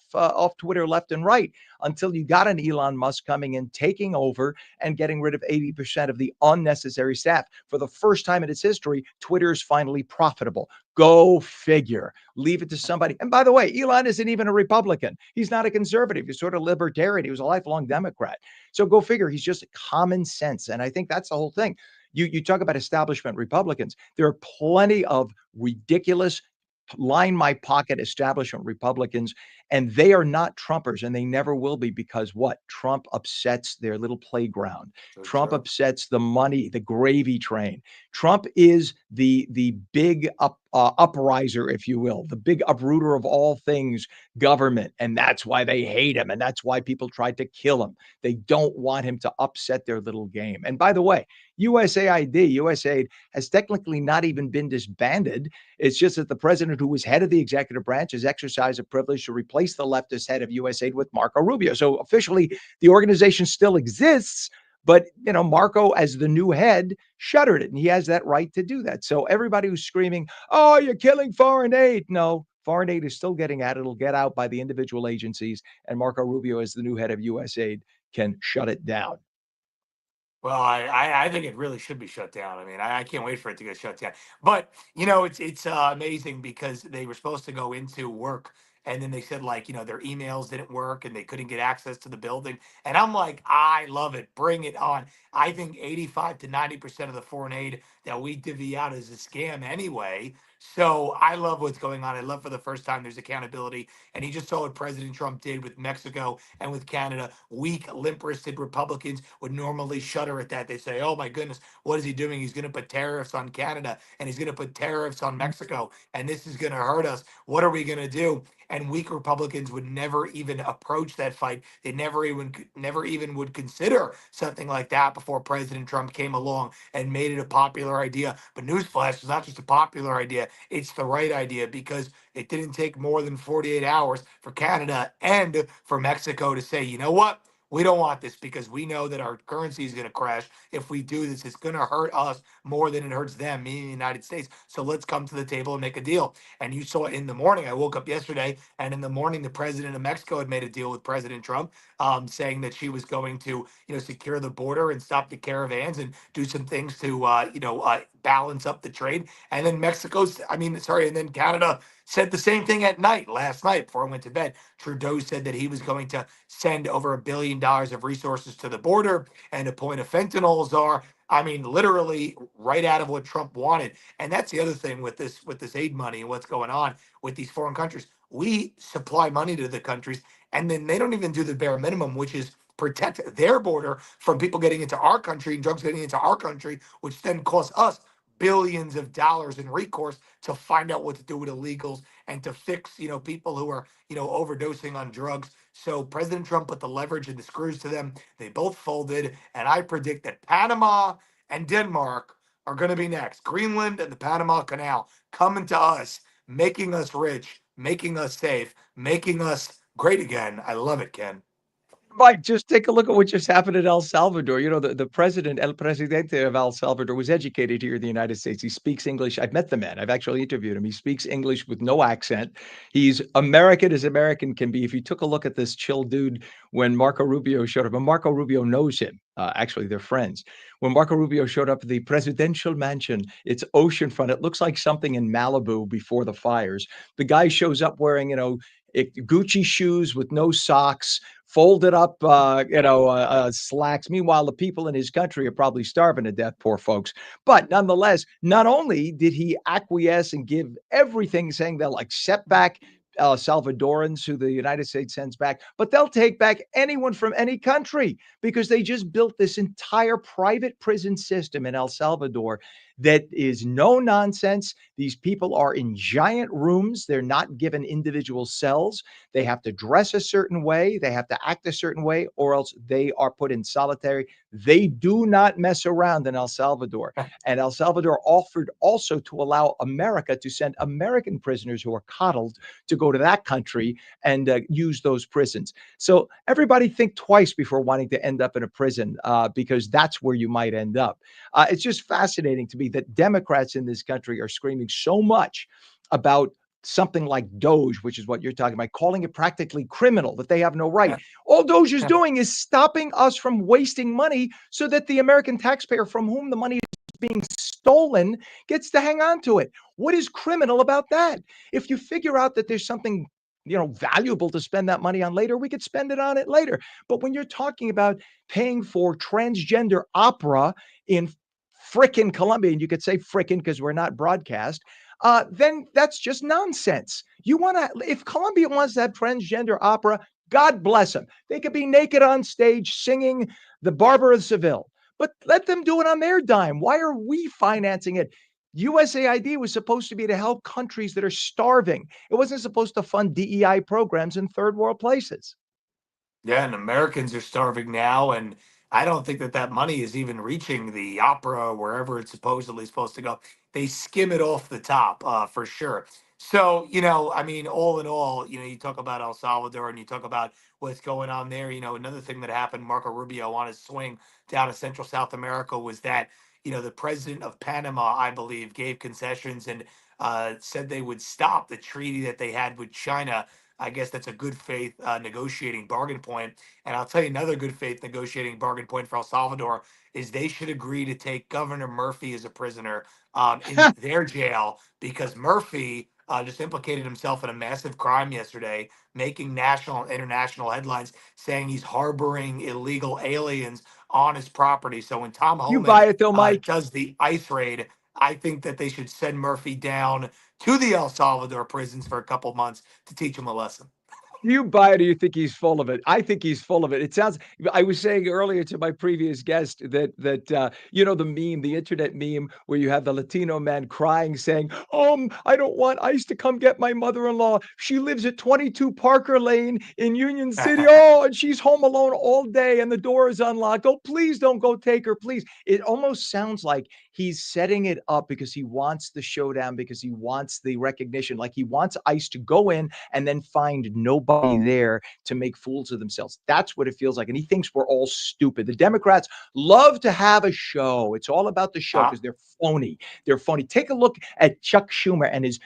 Twitter left and right until you got an Elon Musk coming in, taking over and getting rid of 80% of the unnecessary staff. For the first time in its history, Twitter is finally profitable. Go figure. Leave it to somebody. And by the way, Elon isn't even a Republican. He's not a conservative. He's sort of libertarian. He was a lifelong Democrat. So go figure. He's just common sense. And I think that's the whole thing. You talk about establishment Republicans. There are plenty of ridiculous line my pocket establishment Republicans, and they are not Trumpers, and they never will be because what? Trump upsets their little playground. So Trump true. upsets the money, the gravy train. Trump is the big upriser, if you will, the big uprooter of all things government, and that's why they hate him, and that's why people tried to kill him. They don't want him to upset their little game. And by the way, USAID has technically not even been disbanded. It's just that the president, who was head of the executive branch, has exercised a privilege to replace the leftist head of USAID with Marco Rubio. So officially, the organization still exists, but Marco, as the new head, shuttered it, and he has that right to do that. So everybody who's screaming, "Oh, you're killing foreign aid," no, foreign aid is still getting out. It'll get out by the individual agencies, and Marco Rubio, as the new head of USAID, can shut it down. Well, I think it really should be shut down. I mean, I can't wait for it to get shut down. But it's amazing because they were supposed to go into work, and then they said like their emails didn't work and they couldn't get access to the building. And I'm like, I love it. Bring it on. I think 85 to 90% of the foreign aid that we divvy out is a scam anyway. So I love what's going on. I love for the first time there's accountability. And you just saw what President Trump did with Mexico and with Canada. Weak, limp-wristed Republicans would normally shudder at that. They say, "Oh my goodness, what is he doing? He's going to put tariffs on Canada and he's going to put tariffs on Mexico, and this is going to hurt us. What are we going to do?" and weak Republicans would never even approach that fight. They never even would consider something like that before President Trump came along and made it a popular idea. But newsflash, it's not just a popular idea; it's the right idea, because it didn't take more than 48 hours for Canada and for Mexico to say, you know what? We don't want this, because we know that our currency is going to crash if we do this. It's going to hurt us more than it hurts them, meaning the United States. So let's come to the table and make a deal. And you saw it in the morning. I woke up yesterday, and in the morning, the president of Mexico had made a deal with President Trump, saying that she was going to, secure the border and stop the caravans and do some things to, balance up the trade. And then and then Canada said the same thing at night, last night, before I went to bed. Trudeau said that he was going to send over $1 billion of resources to the border and appoint a fentanyl czar. I mean, literally right out of what Trump wanted. And that's the other thing with this aid money and what's going on with these foreign countries. We supply money to the countries, and then they don't even do the bare minimum, which is protect their border from people getting into our country and drugs getting into our country, which then costs us billions of dollars in recourse to find out what to do with illegals and to fix, people who are, overdosing on drugs. So President Trump put the leverage and the screws to them. They both folded, and I predict that Panama and Denmark are going to be next. Greenland and the Panama Canal coming to us, making us rich, making us safe, making us great again. I love it, Ken. Mike, just take a look at what just happened in El Salvador. The president, El Presidente of El Salvador, was educated here in the United States. He speaks English. I've met the man. I've actually interviewed him. He speaks English with no accent. He's American as American can be. If you took a look at this chill dude when Marco Rubio showed up, and Marco Rubio knows him. Actually, they're friends. When Marco Rubio showed up at the presidential mansion, it's oceanfront. It looks like something in Malibu before the fires. The guy shows up wearing, Gucci shoes with no socks, folded up, slacks. Meanwhile, the people in his country are probably starving to death, poor folks. But nonetheless, not only did he acquiesce and give everything, saying they'll accept back Salvadorans who the United States sends back, but they'll take back anyone from any country because they just built this entire private prison system in El Salvador that is no nonsense. These people are in giant rooms. They're not given individual cells. They have to dress a certain way. They have to act a certain way, or else they are put in solitary. They do not mess around in El Salvador. And El Salvador offered also to allow America to send American prisoners who are coddled to go to that country and use those prisons. So everybody think twice before wanting to end up in a prison because that's where you might end up. It's just fascinating to me that Democrats in this country are screaming so much about something like Doge, which is what you're talking about, calling it practically criminal, that they have no right. All Doge is doing is stopping us from wasting money so that the American taxpayer from whom the money is being stolen gets to hang on to it. What is criminal about that? If you figure out that there's something valuable to spend that money on later, we could spend it on it later. But when you're talking about paying for transgender opera in frickin' Colombia, and you could say frickin' because we're not broadcast, then that's just nonsense. If Colombia wants to have transgender opera, God bless them. They could be naked on stage singing The Barber of Seville, but let them do it on their dime. Why are we financing it? USAID was supposed to be to help countries that are starving. It wasn't supposed to fund DEI programs in third world places. Yeah, and Americans are starving now, and I don't think that that money is even reaching the opera wherever it's supposedly supposed to go. They skim it off the top, for sure. So, all in all, you talk about El Salvador and you talk about what's going on there. Another thing that happened, Marco Rubio on his swing down to Central South America was that, the president of Panama, I believe, gave concessions and said they would stop the treaty that they had with China. I guess that's a good faith negotiating bargain point. And I'll tell you another good faith negotiating bargain point for El Salvador is they should agree to take Governor Murphy as a prisoner in their jail because Murphy just implicated himself in a massive crime yesterday, making national and international headlines saying he's harboring illegal aliens on his property. So when Tom You Homan buy it though, Mike? does the ICE raid, I think that they should send Murphy down to the El Salvador prisons for a couple months to teach him a lesson. Do you buy it or you think he's full of it? I think he's full of it. It sounds I was saying earlier to my previous guest that the meme, the internet meme where you have the Latino man crying saying, I don't want ICE to come get my mother-in-law. She lives at 22 Parker Lane in Union City. Oh, and she's home alone all day and the door is unlocked. Oh, please don't go take her, please. It almost sounds like he's setting it up because he wants the showdown, because he wants the recognition. Like he wants ICE to go in and then find nobody there to make fools of themselves. That's what it feels like. And he thinks we're all stupid. The Democrats love to have a show. It's all about the show because they're phony. They're phony. Take a look at Chuck Schumer and his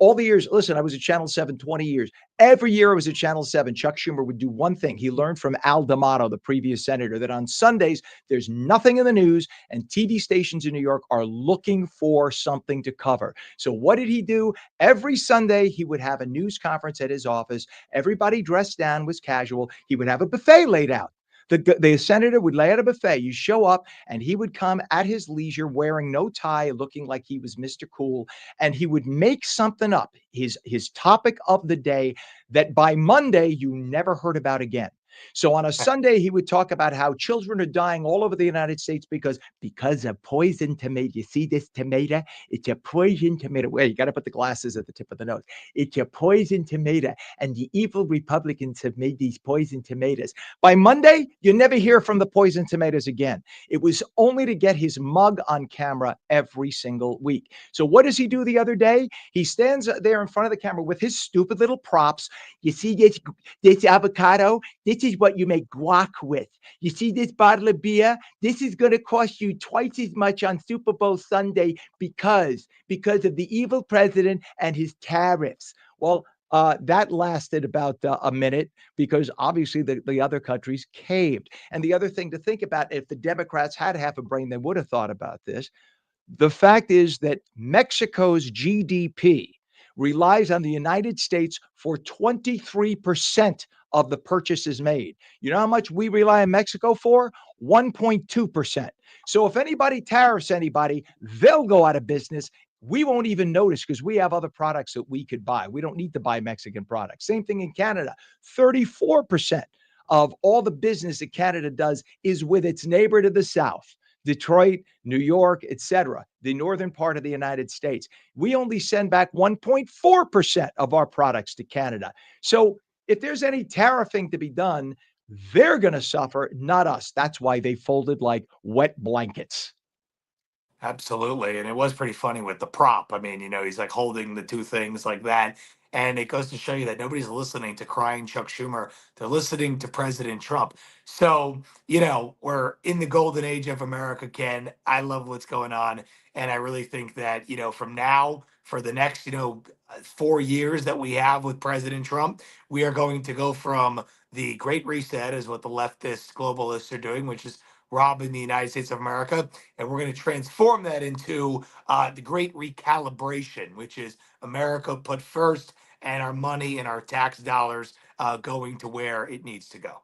all the years. Listen, I was at Channel 7 20 years. Every year I was at Channel 7, Chuck Schumer would do one thing. He learned from Al D'Amato, the previous senator, that on Sundays, there's nothing in the news and TV stations in New York are looking for something to cover. So what did he do? Every Sunday, he would have a news conference at his office. Everybody dressed down, was casual. He would have a buffet laid out. The senator would lay out a buffet. You show up, and he would come at his leisure, wearing no tie, looking like he was Mr. Cool, and he would make something up, his topic of the day, that by Monday you never heard about again. So on a Sunday, he would talk about how children are dying all over the United States because of poison tomato. You see this tomato? It's a poison tomato. Well, you got to put the glasses at the tip of the nose. It's a poison tomato, and the evil Republicans have made these poison tomatoes. By Monday, you never hear from the poison tomatoes again. It was only to get his mug on camera every single week. So what does he do the other day? He stands there in front of the camera with his stupid little props. You see this avocado? This is what you make guac with. You see this bottle of beer? This is going to cost you twice as much on Super Bowl Sunday because of the evil president and his tariffs. Well, that lasted about a minute because obviously the other countries caved. And the other thing to think about, if the Democrats had half a brain, they would have thought about this. The fact is that Mexico's GDP relies on the United States for 23% of the purchases made. You know how much we rely on Mexico for? 1.2%. So if anybody tariffs anybody, they'll go out of business. We won't even notice because we have other products that we could buy. We don't need to buy Mexican products. Same thing in Canada. 34% of all the business that Canada does is with its neighbor to the south. Detroit, New York, etc., the northern part of the United States. We only send back 1.4% of our products to Canada. So if there's any tariffing to be done, they're going to suffer, not us. That's why they folded like wet blankets. Absolutely. And it was pretty funny with the prop. I mean, he's like holding the two things like that. And it goes to show you that nobody's listening to crying Chuck Schumer. They're listening to President Trump. So, we're in the golden age of America, Ken. I love what's going on. And I really think that, from now for the next, 4 years that we have with President Trump, we are going to go from the Great Reset, is what the leftist globalists are doing, which is robbing the United States of America. And we're going to transform that into the great recalibration, which is America put first and our money and our tax dollars going to where it needs to go.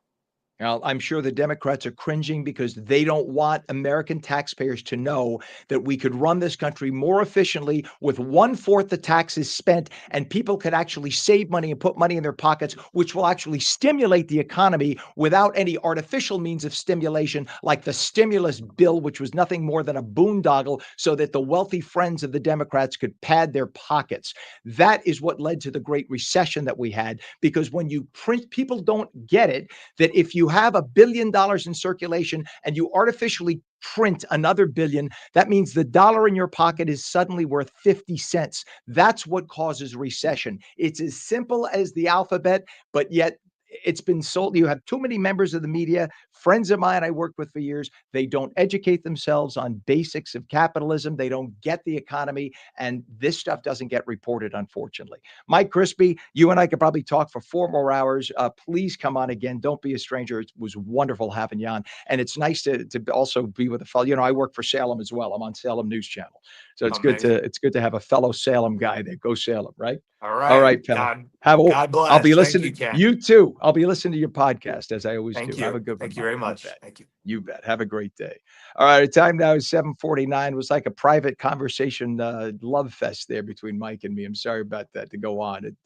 Now, I'm sure the Democrats are cringing because they don't want American taxpayers to know that we could run this country more efficiently with 1/4 the taxes spent, and people could actually save money and put money in their pockets, which will actually stimulate the economy without any artificial means of stimulation, like the stimulus bill, which was nothing more than a boondoggle so that the wealthy friends of the Democrats could pad their pockets. That is what led to the Great Recession that we had, because when you print, people don't get it, that if you have $1 billion in circulation and you artificially print another billion, that means the dollar in your pocket is suddenly worth 50 cents. That's what causes recession. It's as simple as the alphabet, but yet it's been sold. You have too many members of the media, friends of mine I worked with for years. They don't educate themselves on basics of capitalism. They don't get the economy. And this stuff doesn't get reported, unfortunately. Mike Crispy, you and I could probably talk for 4 more hours. Please come on again. Don't be a stranger. It was wonderful having you on. And it's nice to also be with a fellow. I work for Salem as well. I'm on Salem News Channel. So it's good to have a fellow Salem guy there. Go Salem, right? All right, pal. God bless. I'll be Thank listening. you, Ken. You too. I'll be listening to your podcast as I always Thank do. you. Have a good one. Thank you very Mike. much. Thank you. You bet. Have a great day. All right, the time now is 7:49. It was like a private conversation, love fest there between Mike and me. I'm sorry about that to go on.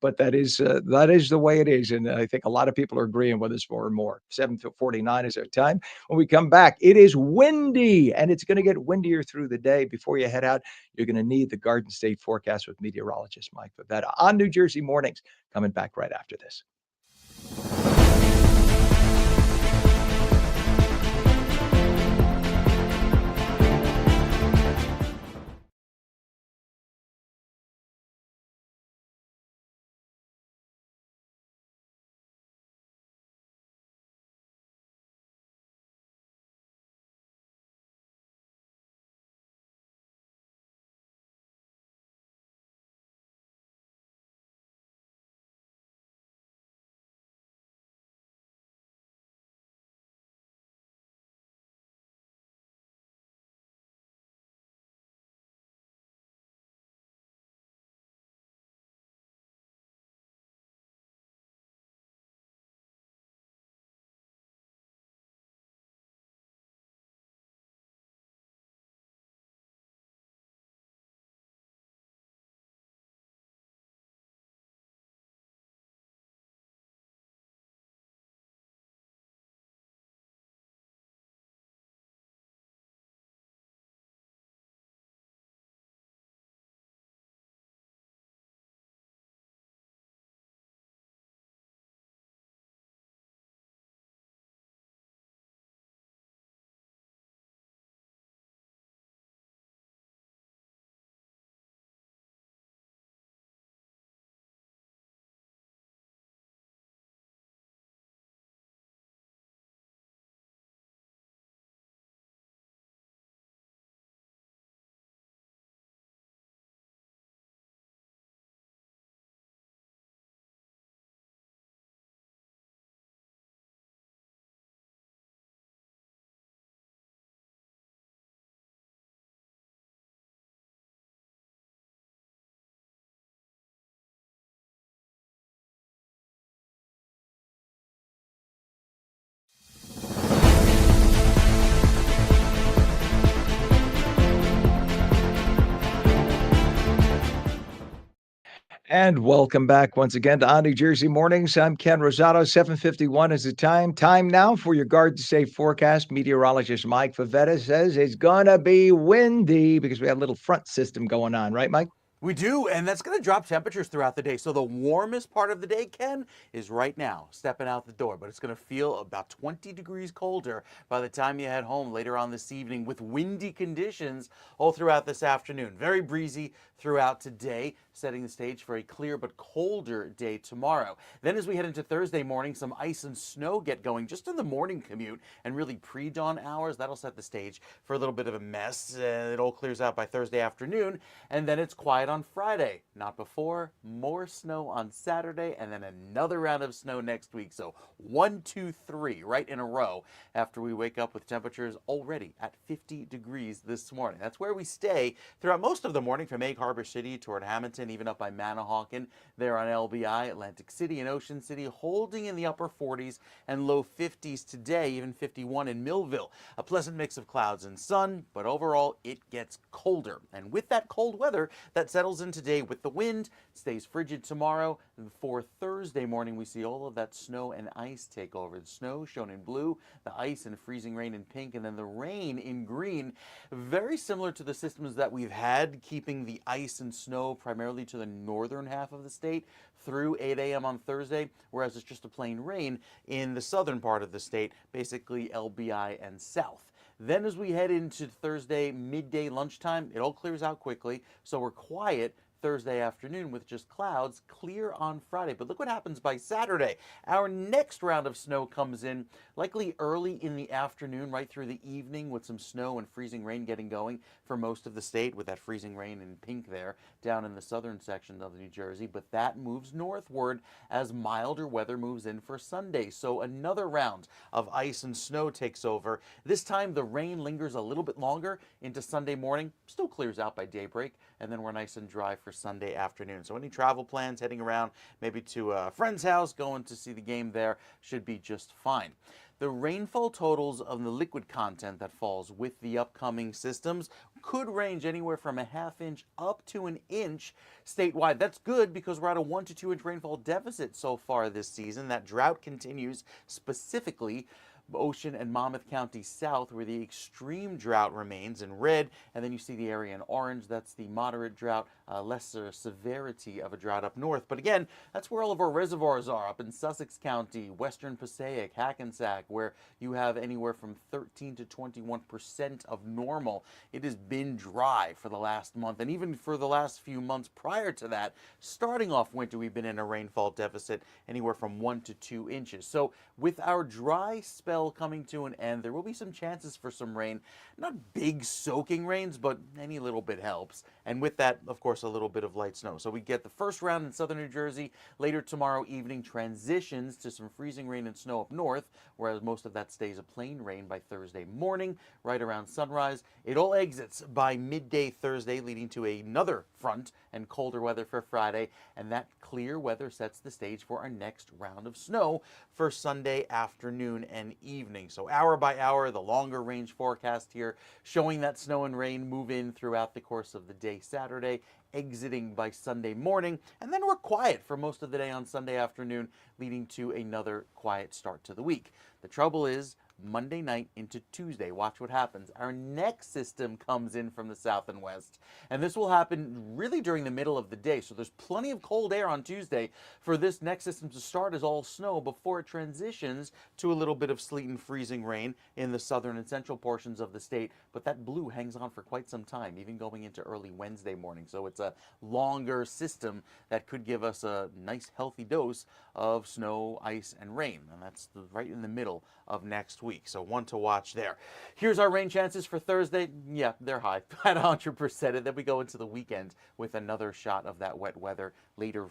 But that is the way it is, and I think a lot of people are agreeing with us more and more. 7:49 is our time. When we come back, it is windy, and it's going to get windier through the day. Before you head out, you're going to need the Garden State forecast with meteorologist Mike Pavetta on New Jersey Mornings. Coming back right after this. And welcome back once again to On New Jersey Mornings. I'm Ken Rosato. 7:51 is the time. Time now for your Garden Safe forecast. Meteorologist Mike Favetta says it's gonna be windy because we have a little front system going on, right, Mike? We do, and that's going to drop temperatures throughout the day. So the warmest part of the day, Ken, is right now, stepping out the door. But it's going to feel about 20 degrees colder by the time you head home later on this evening with windy conditions all throughout this afternoon. Very breezy throughout today, setting the stage for a clear but colder day tomorrow. Then as we head into Thursday morning, some ice and snow get going just in the morning commute and really pre-dawn hours. That'll set the stage for a little bit of a mess. It all clears out by Thursday afternoon, and then it's quiet on Friday. Not before. More snow on Saturday, and then another round of snow next week. So 1, 2, 3 right in a row after we wake up with temperatures already at 50 degrees this morning. That's where we stay throughout most of the morning from Egg Harbor City toward Hamilton, even up by Manahawkin, there on LBI, Atlantic City and Ocean City, holding in the upper 40s and low 50s today, even 51 in Millville. A pleasant mix of clouds and sun, but overall it gets colder. And with that cold weather that settles in today with the wind, stays frigid tomorrow. For Thursday morning, we see all of that snow and ice take over. The snow shown in blue, the ice and freezing rain in pink, and then the rain in green. Very similar to the systems that we've had, keeping the ice and snow primarily to the northern half of the state through 8 a.m. on Thursday, whereas it's just a plain rain in the southern part of the state, basically LBI and south. Then as we head into Thursday midday lunchtime, it all clears out quickly, so we're quiet Thursday afternoon with just clouds, clear on Friday. But look what happens by Saturday. Our next round of snow comes in likely early in the afternoon, right through the evening, with some snow and freezing rain getting going for most of the state, with that freezing rain in pink there down in the southern section of New Jersey. But that moves northward as milder weather moves in for Sunday. So another round of ice and snow takes over. This time the rain lingers a little bit longer into Sunday morning, still clears out by daybreak, and then we're nice and dry for Sunday afternoon. So any travel plans heading around maybe to a friend's house, going to see the game there, should be just fine. The rainfall totals of the liquid content that falls with the upcoming systems could range anywhere from a half inch up to an inch statewide. That's good because we're at a 1 to 2 inch rainfall deficit so far this season. That drought continues, specifically Ocean and Monmouth County south, where the extreme drought remains in red, and then you see the area in orange. That's the moderate drought, lesser severity of a drought up north. But again, that's where all of our reservoirs are, up in Sussex County, Western Passaic, Hackensack, where you have anywhere from 13 to 21% of normal. It has been dry for the last month, and even for the last few months prior to that. Starting off winter, we've been in a rainfall deficit anywhere from 1 to 2 inches. So with our dry spell coming to an end, there will be some chances for some rain. Not big soaking rains, but any little bit helps. And with that, of course, a little bit of light snow. So we get the first round in southern New Jersey. Later tomorrow evening, transitions to some freezing rain and snow up north, whereas most of that stays a plain rain by Thursday morning, right around sunrise. It all exits by midday Thursday, leading to another front and colder weather for Friday. And that clear weather sets the stage for our next round of snow for Sunday afternoon and evening. So hour by hour, the longer range forecast here showing that snow and rain move in throughout the course of the day Saturday, exiting by Sunday morning, and then we're quiet for most of the day on Sunday afternoon, leading to another quiet start to the week. The trouble is, Monday night into Tuesday, watch what happens. Our next system comes in from the south and west, and this will happen really during the middle of the day. So there's plenty of cold air on Tuesday for this next system to start as all snow before it transitions to a little bit of sleet and freezing rain in the southern and central portions of the state. But that blue hangs on for quite some time, even going into early Wednesday morning. So it's a longer system that could give us a nice healthy dose of snow, ice, and rain. And that's right in the middle of next week. So one to watch there. Here's our rain chances for Thursday. Yeah, they're high at 100%. And then we go into the weekend with another shot of that wet weather later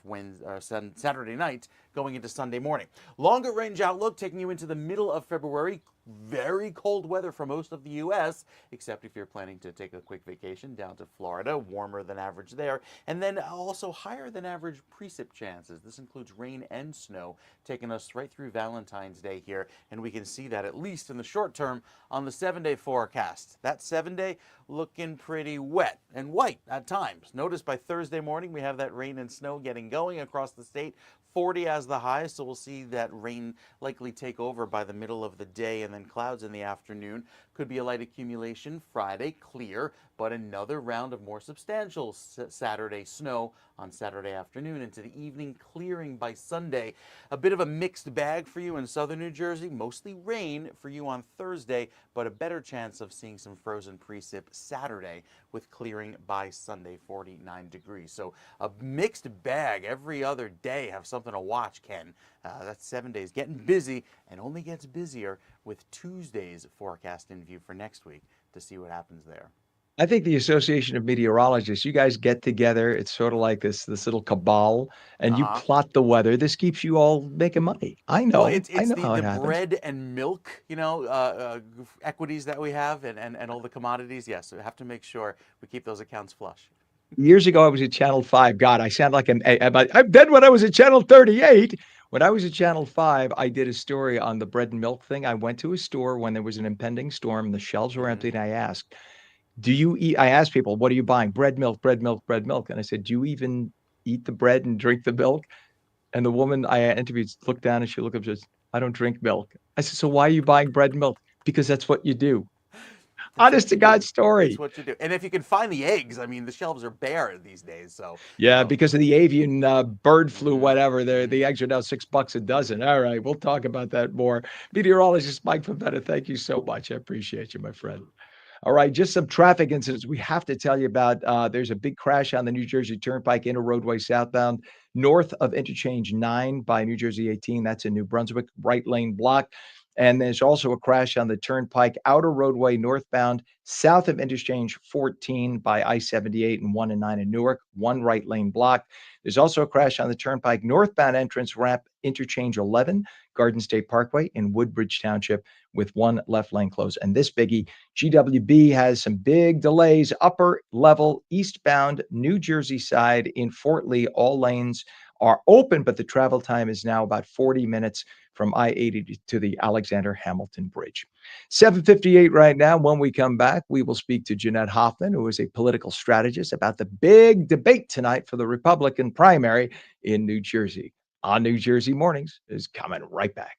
Saturday night going into Sunday morning. Longer range outlook taking you into the middle of February. Very cold weather for most of the U.S., except if you're planning to take a quick vacation down to Florida, warmer than average there, and then also higher than average precip chances. This includes rain and snow, taking us right through Valentine's Day here, and we can see that at least in the short term on the 7-day forecast. That 7-day looking pretty wet and white at times. Notice by Thursday morning we have that rain and snow getting going across the state. 40 as the high, so we'll see that rain likely take over by the middle of the day, and then clouds in the afternoon. Could be a light accumulation Friday, clear, but another round of more substantial Saturday snow on Saturday afternoon into the evening, clearing by Sunday. A bit of a mixed bag for you in southern New Jersey, mostly rain for you on Thursday, but a better chance of seeing some frozen precip Saturday with clearing by Sunday, 49 degrees. So a mixed bag every other day. Have something to watch, Ken. That's 7 days. Getting busy, and only gets busier with Tuesday's forecast in view for next week to see what happens there. I think the Association of Meteorologists, you guys get together. It's sort of like this little cabal, and you Uh-huh. plot the weather. This keeps you all making money. Well, I it's know the how it happens. bread and milk, equities that we have, and all the commodities. Yes, we have to make sure we keep those accounts flush. Years ago, I was at Channel 5. God, I sound like I'm dead when I was at Channel 38. When I was at Channel 5, I did a story on the bread and milk thing. I went to a store when there was an impending storm. The shelves were Hmm. empty, and I asked, "Do you eat?" I asked people, "What are you buying? Bread, milk, bread, milk, bread, milk." And I said, "Do you even eat the bread and drink the milk?" And the woman I interviewed looked down and she looked up and says, "I don't drink milk." I said, "So why are you buying bread and milk?" "Because that's what you do." That's Honest what to you God do. It's story. what you do. And if you can find the eggs, I mean, the shelves are bare these days. So, Yeah, because of the avian bird flu, hmm whatever. The hmm eggs are now $6 a dozen. All right, we'll talk about that more. Meteorologist Mike Favetta, thank you so much. I appreciate you, my friend. All right, just some traffic incidents we have to tell you about. There's a big crash on the New Jersey Turnpike inner roadway southbound, north of interchange 9 by New Jersey 18. That's in New Brunswick, right lane block. And there's also a crash on the Turnpike outer roadway northbound, south of interchange 14 by I-78 and 1 and 9 in Newark, one right lane block. There's also a crash on the Turnpike northbound entrance ramp, interchange 11, Garden State Parkway in Woodbridge Township, with one left lane closed. And this biggie, GWB has some big delays, upper level eastbound New Jersey side in Fort Lee. All lanes are open, but the travel time is now about 40 minutes from I-80 to the Alexander Hamilton Bridge. 7:58 right now. When we come back, we will speak to Jeanette Hoffman, who is a political strategist, about the big debate tonight for the Republican primary in New Jersey. On New Jersey Mornings is coming right back.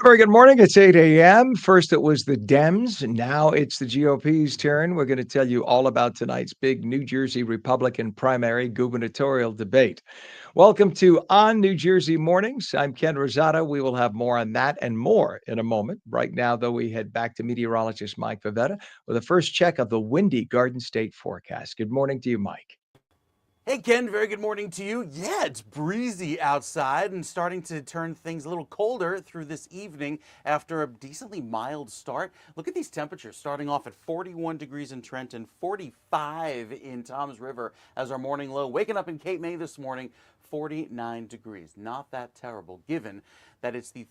Very good morning. It's 8 a.m. First, it was the Dems. Now it's the GOP's turn. We're going to tell you all about tonight's big New Jersey Republican primary gubernatorial debate. Welcome to On New Jersey Mornings. I'm Ken Rosato. We will have more on that and more in a moment. Right now, though, we head back to meteorologist Mike Pavetta with a first check of the windy Garden State forecast. Good morning to you, Mike. Hey, Ken, very good morning to you. Yeah, it's breezy outside and starting to turn things a little colder through this evening after a decently mild start. Look at these temperatures starting off at 41 degrees in Trenton, 45 in Toms River as our morning low. Waking up in Cape May this morning, 49 degrees. Not that terrible, given that it's the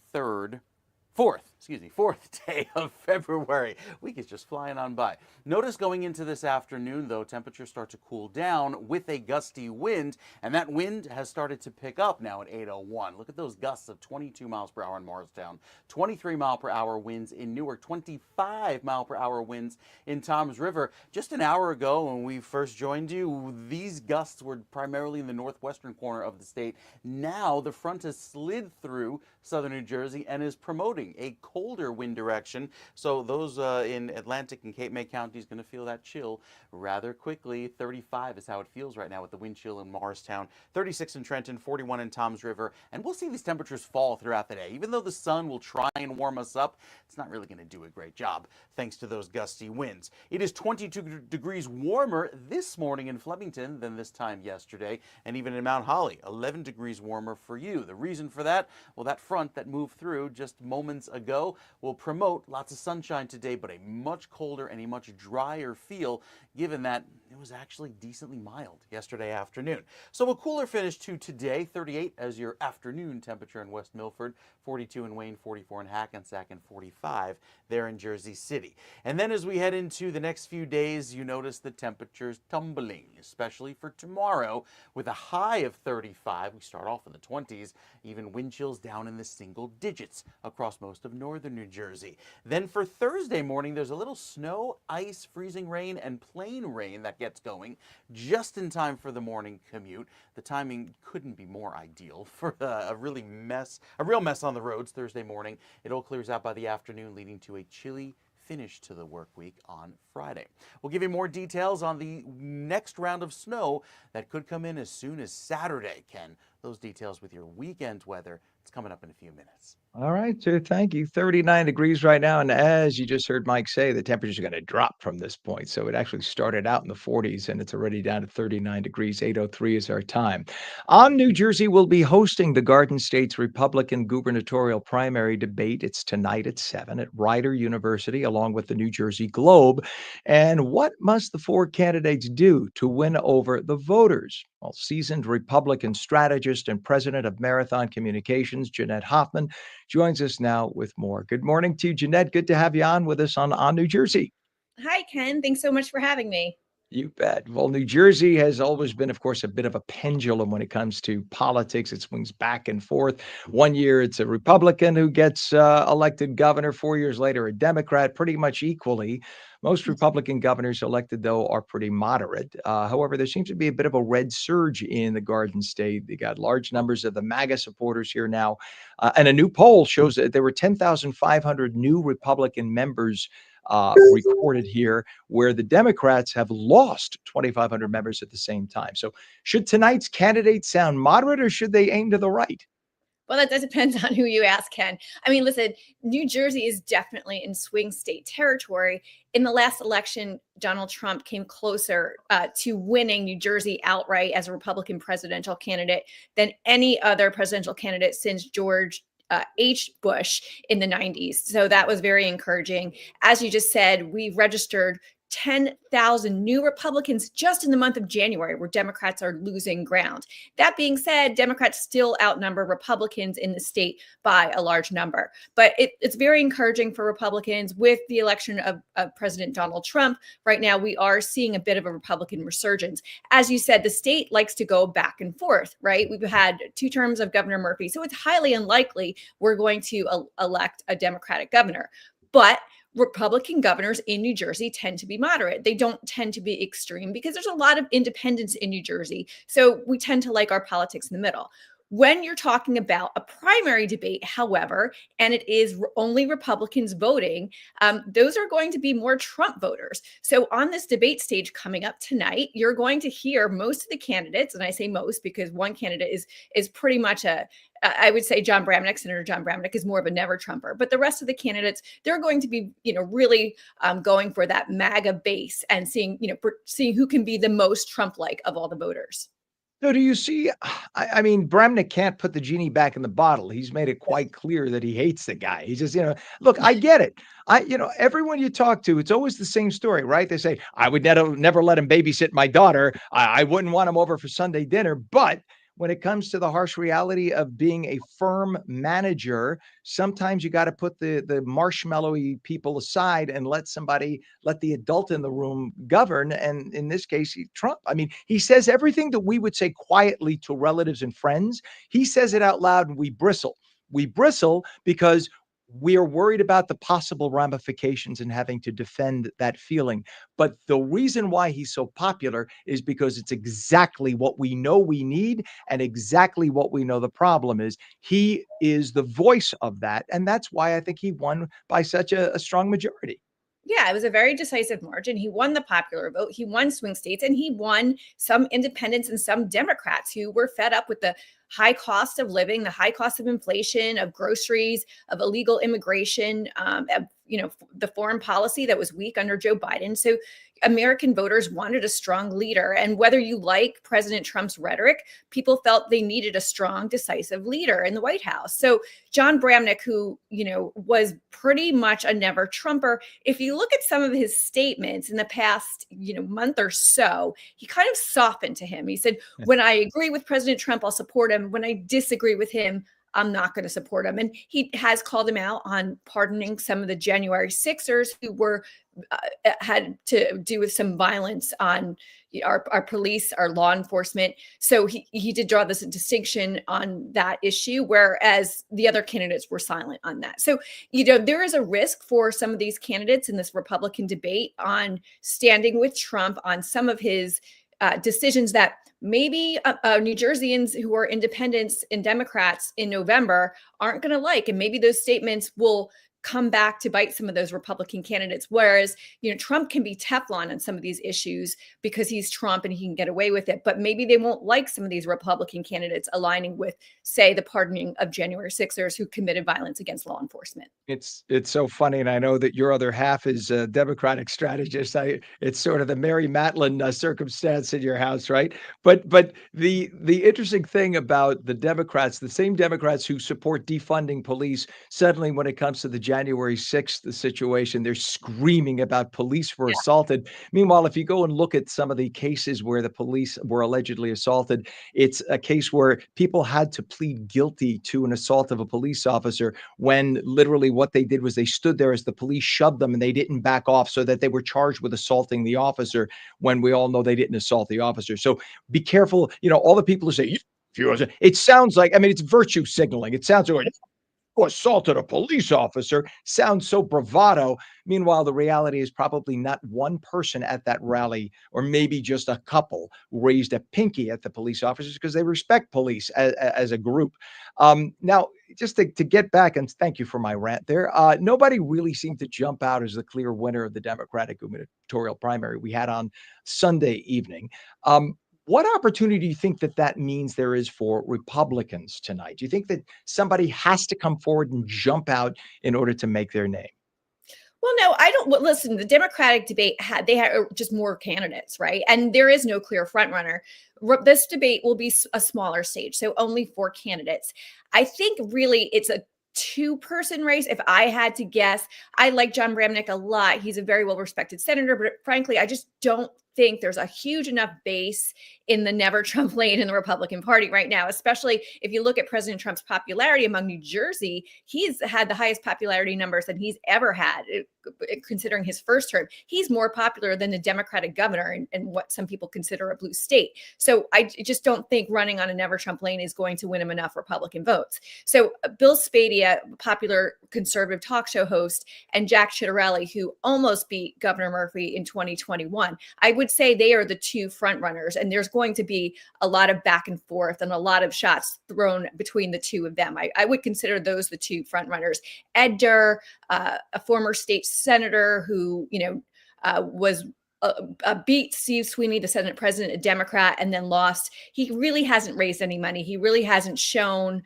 fourth day of February. Week is just flying on by. Notice going into this afternoon, though, temperatures start to cool down with a gusty wind, and that wind has started to pick up now at 8:01. Look at those gusts of 22 miles per hour in Morristown, 23 mile per hour winds in Newark, 25 mile per hour winds in Toms River. Just an hour ago when we first joined you, these gusts were primarily in the northwestern corner of the state. Now the front has slid through southern New Jersey and is promoting a colder wind direction. So those in Atlantic and Cape May counties going to feel that chill rather quickly. 35 is how it feels right now with the wind chill in Morristown, 36 in Trenton, 41 in Toms River, and we'll see these temperatures fall throughout the day. Even though the sun will try and warm us up, it's not really going to do a great job thanks to those gusty winds. It is 22 degrees warmer this morning in Flemington than this time yesterday, and even in Mount Holly, 11 degrees warmer for you. The reason for that? Well, that front that moved through just moments ago will promote lots of sunshine today, but a much colder and a much drier feel, given that it was actually decently mild yesterday afternoon. So a cooler finish to today, 38 as your afternoon temperature in West Milford, 42 in Wayne, 44 in Hackensack, and 45 there in Jersey City. And then as we head into the next few days, you notice the temperatures tumbling, especially for tomorrow with a high of 35. We start off in the 20s, even wind chills down in the single digits across most of northern New Jersey. Then for Thursday morning, there's a little snow, ice, freezing rain, and plain rain that gets going just in time for the morning commute. The timing couldn't be more ideal for a real mess on the roads Thursday morning. It all clears out by the afternoon, leading to a chilly finish to the work week on Friday. We'll give you more details on the next round of snow that could come in as soon as Saturday, Ken. Those details with your weekend weather. It's coming up in a few minutes. All right, sir. Thank you. 39 degrees right now. And as you just heard Mike say, the temperatures are going to drop from this point. So it actually started out in the 40s and it's already down to 39 degrees. 8:03 is our time. New Jersey will be hosting the Garden State's Republican gubernatorial primary debate. It's tonight at 7 at Rider University, along with the New Jersey Globe. And what must the four candidates do to win over the voters? Well, seasoned Republican strategist and president of Marathon Communications, Jeanette Hoffman, joins us now with more. Good morning to you, Jeanette. Good to have you on with us on New Jersey. Hi, Ken. Thanks so much for having me. You bet. Well, New Jersey has always been, of course, a bit of a pendulum when it comes to politics. It swings back and forth. One year it's a Republican who gets elected governor. 4 years later, a Democrat, pretty much equally. Most Republican governors elected, though, are pretty moderate. However, there seems to be a bit of a red surge in the Garden State. They got large numbers of the MAGA supporters here now. And a new poll shows that there were 10,500 new Republican members recorded here, where the Democrats have lost 2,500 members at the same time. So, should tonight's candidates sound moderate or should they aim to the right? Well, that depends on who you ask, Ken. I mean, listen, New Jersey is definitely in swing state territory. In the last election, Donald Trump came closer to winning New Jersey outright as a Republican presidential candidate than any other presidential candidate since George H. Bush in the 90s. So that was very encouraging. As you just said, we registered 10,000 new Republicans just in the month of January, where Democrats are losing ground. That being said, Democrats still outnumber Republicans in the state by a large number. But it's very encouraging for Republicans with the election of President Donald Trump. Right now, we are seeing a bit of a Republican resurgence. As you said, the state likes to go back and forth, right? We've had 2 terms of Governor Murphy, so it's highly unlikely we're going to elect a Democratic governor. But Republican governors in New Jersey tend to be moderate. They don't tend to be extreme because there's a lot of independents in New Jersey. So we tend to like our politics in the middle. When you're talking about a primary debate, however, and it is only Republicans voting, those are going to be more Trump voters. So on this debate stage coming up tonight, you're going to hear most of the candidates, and I say most because one candidate is pretty much I would say Senator John Bramnick is more of a never Trumper, but the rest of the candidates, they're going to be, really going for that MAGA base and seeing who can be the most Trump-like of all the voters. So do you see? I mean, Bramnick can't put the genie back in the bottle. He's made it quite clear that he hates the guy. He just, look, I get it. Everyone you talk to, it's always the same story, right? They say, I would never let him babysit my daughter. I wouldn't want him over for Sunday dinner. But when it comes to the harsh reality of being a firm manager, sometimes you got to put the marshmallowy people aside and let the adult in the room govern. And in this case, Trump. I mean, he says everything that we would say quietly to relatives and friends. He says it out loud and we bristle. We bristle because we are worried about the possible ramifications and having to defend that feeling. But the reason why he's so popular is because it's exactly what we know we need and exactly what we know the problem is. He is the voice of that. And that's why I think he won by such a strong majority. Yeah, it was a very decisive margin. He won the popular vote. He won swing states, and he won some independents and some Democrats who were fed up with the high cost of living, the high cost of inflation, of groceries, of illegal immigration, of the foreign policy that was weak under Joe Biden. So American voters wanted a strong leader. And whether you like President Trump's rhetoric, people felt they needed a strong, decisive leader in the White House. So John Bramnick, who, was pretty much a never Trumper, if you look at some of his statements in the past, month or so, he kind of softened to him. He said, when I agree with President Trump, I'll support him. When I disagree with him, I'm not going to support him. And he has called him out on pardoning some of the January 6ers who were had to do with some violence on our police, our law enforcement. So he did draw this distinction on that issue, whereas the other candidates were silent on that. So, there is a risk for some of these candidates in this Republican debate on standing with Trump on some of his decisions that maybe New Jerseyans who are independents and Democrats in November aren't going to like. And maybe those statements will come back to bite some of those Republican candidates. Whereas, Trump can be Teflon on some of these issues because he's Trump and he can get away with it. But maybe they won't like some of these Republican candidates aligning with, say, the pardoning of January 6ers who committed violence against law enforcement. It's so funny, and I know that your other half is a Democratic strategist. It's sort of the Mary Matlin circumstance in your house, right? But the interesting thing about the Democrats, the same Democrats who support defunding police, suddenly when it comes to the January 6th situation, they're screaming about police were assaulted. Meanwhile, if you go and look at some of the cases where the police were allegedly assaulted, it's a case where people had to plead guilty to an assault of a police officer when literally what they did was they stood there as the police shoved them and they didn't back off, so that they were charged with assaulting the officer when we all know they didn't assault the officer. So be careful. All the people who say, it sounds like, I mean, it's virtue signaling. It sounds like who assaulted a police officer sounds so bravado. Meanwhile, the reality is probably not one person at that rally, or maybe just a couple, raised a pinky at the police officers because they respect police as a group. Now, just to get back, and thank you for my rant there, nobody really seemed to jump out as the clear winner of the Democratic gubernatorial primary we had on Sunday evening. What opportunity do you think that means there is for Republicans tonight? Do you think that somebody has to come forward and jump out in order to make their name? Well, no, I don't. Well, listen, the Democratic debate they had just more candidates, right? And there is no clear front runner. This debate will be a smaller stage, so only 4 candidates. I think really it's a 2-person race. If I had to guess, I like John Bramnick a lot. He's a very well-respected senator, but frankly, I just don't think there's a huge enough base in the never Trump lane in the Republican Party right now, especially if you look at President Trump's popularity among New Jersey. He's had the highest popularity numbers than he's ever had, considering his first term. He's more popular than the Democratic governor in what some people consider a blue state. So I just don't think running on a never Trump lane is going to win him enough Republican votes. So Bill Spadea, popular conservative talk show host, and Jack Ciattarelli, who almost beat Governor Murphy in 2021, I would say they are the 2 front runners, and there's going to be a lot of back and forth and a lot of shots thrown between the 2 of them. I would consider those the 2 front runners. Ed Durr, a former state senator who, was beat Steve Sweeney, the Senate president, a Democrat, and then lost. He really hasn't raised any money. He really hasn't shown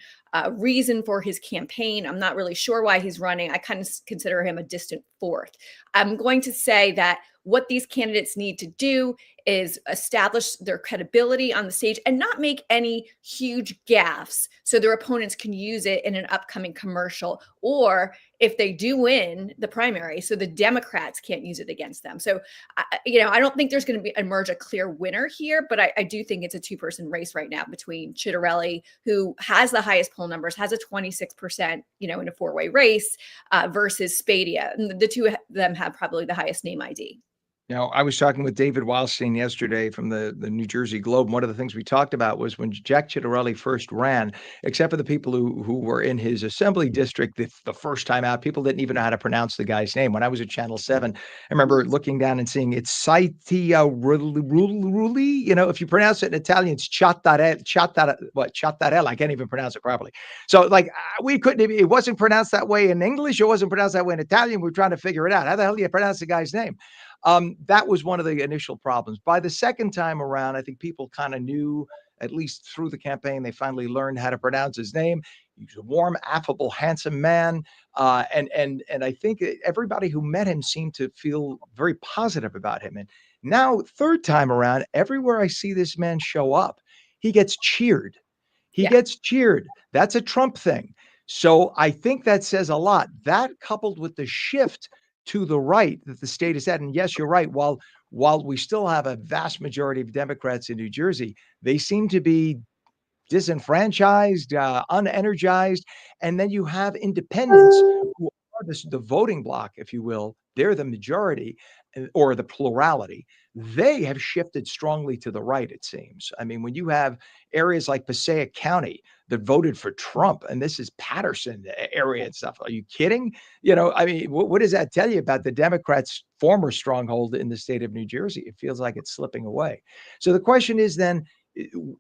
reason for his campaign. I'm not really sure why he's running. I kind of consider him a distant 4th. I'm going to say that what these candidates need to do is establish their credibility on the stage and not make any huge gaffes so their opponents can use it in an upcoming commercial, or if they do win the primary, so the Democrats can't use it against them. So, I don't think there's going to emerge a clear winner here, but I do think it's a 2-person race right now between Ciattarelli, who has the highest poll numbers, has a 26%, in a 4-way race, versus Spadea. And the 2 of them have probably the highest name ID. I was talking with David Wildstein yesterday from the New Jersey Globe. One of the things we talked about was when Jack Ciattarelli first ran, except for the people who were in his assembly district the first time out, people didn't even know how to pronounce the guy's name. When I was at Channel 7, I remember looking down and seeing it's Ciattarelli. If you pronounce it in Italian, it's Ciattarella. I can't even pronounce it properly. So we couldn't even, it wasn't pronounced that way in English. It wasn't pronounced that way in Italian. We were trying to figure it out. How the hell do you pronounce the guy's name? That was one of the initial problems. By the second time around, I think people kind of knew, at least through the campaign, they finally learned how to pronounce his name. He's a warm, affable, handsome man. And I think everybody who met him seemed to feel very positive about him. And now, third time around, everywhere I see this man show up, he gets cheered. He gets cheered. That's a Trump thing. So I think that says a lot. That coupled with the shift to the right that the state has had. And yes, you're right. While we still have a vast majority of Democrats in New Jersey, they seem to be disenfranchised, unenergized. And then you have independents who are the voting bloc, if you will. They're the majority or the plurality. They have shifted strongly to the right, it seems. I mean, when you have areas like Passaic County that voted for Trump, and this is Patterson area and stuff. Are you kidding? What does that tell you about the Democrats' former stronghold in the state of New Jersey? It feels like it's slipping away. So the question is then,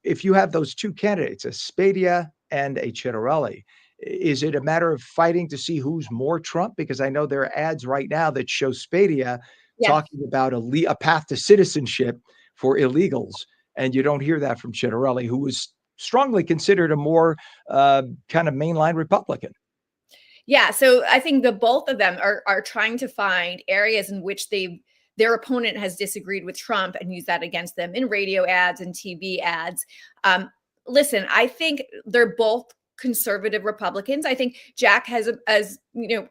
if you have those 2 candidates, a Spadea and a Ciattarelli, Is it a matter of fighting to see who's more Trump? Because I know there are ads right now that show Spadia Yeah. talking about a path to citizenship for illegals, and you don't hear that from Ciattarelli, who was strongly considered a more kind of mainline Republican. Yeah, so I think the both of them are trying to find areas in which their opponent has disagreed with Trump and use that against them in radio ads and TV ads. Um, Listen, I think they're both conservative Republicans. I think Jack has, as you know,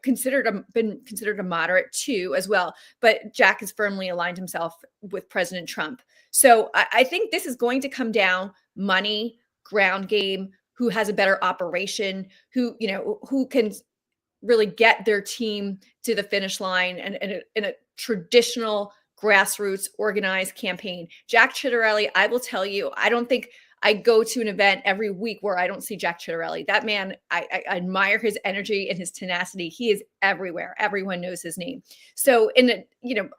been considered a moderate too, as well. But Jack has firmly aligned himself with President Trump. So I think this is going to come down money, ground game, who has a better operation, who can really get their team to the finish line and in a traditional grassroots organized campaign. Jack Ciattarelli, I will tell you, I don't think I go to an event every week where I don't see Jack Ciattarelli. That man, I admire his energy and his tenacity. He is everywhere. Everyone knows his name. So in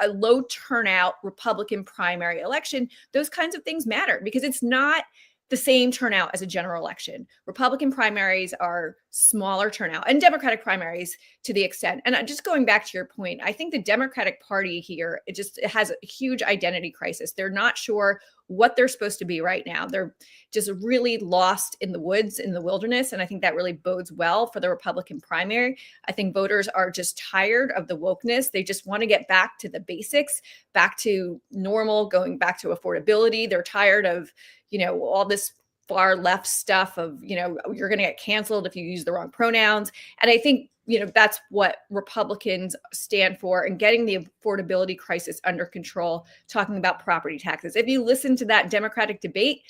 a low turnout Republican primary election, those kinds of things matter because it's not the same turnout as a general election. Republican primaries are smaller turnout and Democratic primaries to the extent. And just going back to your point, I think the Democratic Party here, it has a huge identity crisis. They're not sure what they're supposed to be right now. They're just really lost in the woods, in the wilderness. And I think that really bodes well for the Republican primary. I think voters are just tired of the wokeness. They just want to get back to the basics, back to normal, going back to affordability. They're tired of, all this far left stuff of, you're going to get canceled if you use the wrong pronouns. And I think, that's what Republicans stand for, and getting the affordability crisis under control, talking about property taxes. If you listen to that Democratic debate,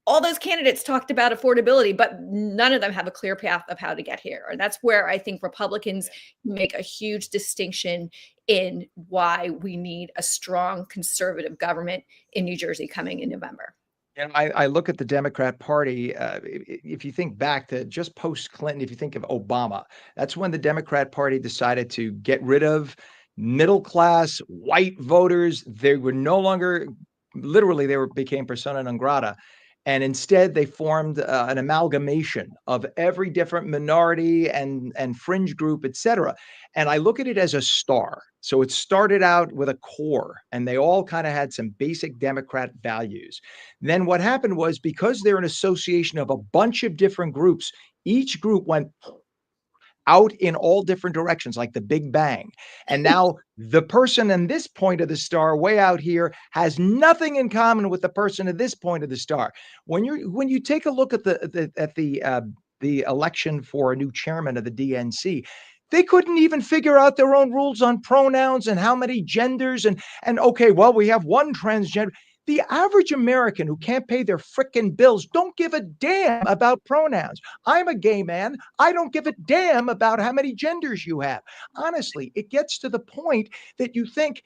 all those candidates talked about affordability, but none of them have a clear path of how to get here. And that's where I think Republicans make a huge distinction in why we need a strong conservative government in New Jersey coming in November. I look at the Democrat Party. If you think back to just post Clinton, if you think of Obama, that's when the Democrat Party decided to get rid of middle class white voters. They were no longer, literally, became persona non grata. And instead, they formed an amalgamation of every different minority and fringe group, et cetera. And I look at it as a star. So it started out with a core, and they all kind of had some basic Democrat values. Then what happened was, because they're an association of a bunch of different groups, each group went out in all different directions, like the Big Bang. And now the person in this point of the star, way out here, has nothing in common with the person at this point of the star. When you take a look at the election for a new chairman of the DNC, they couldn't even figure out their own rules on pronouns and how many genders and okay, well, we have one transgender. The average American who can't pay their frickin' bills don't give a damn about pronouns. I'm a gay man. I don't give a damn about how many genders you have. Honestly, it gets to the point that you think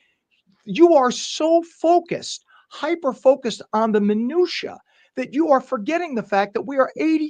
you are so focused, hyper focused on the minutia, that you are forgetting the fact that we are $88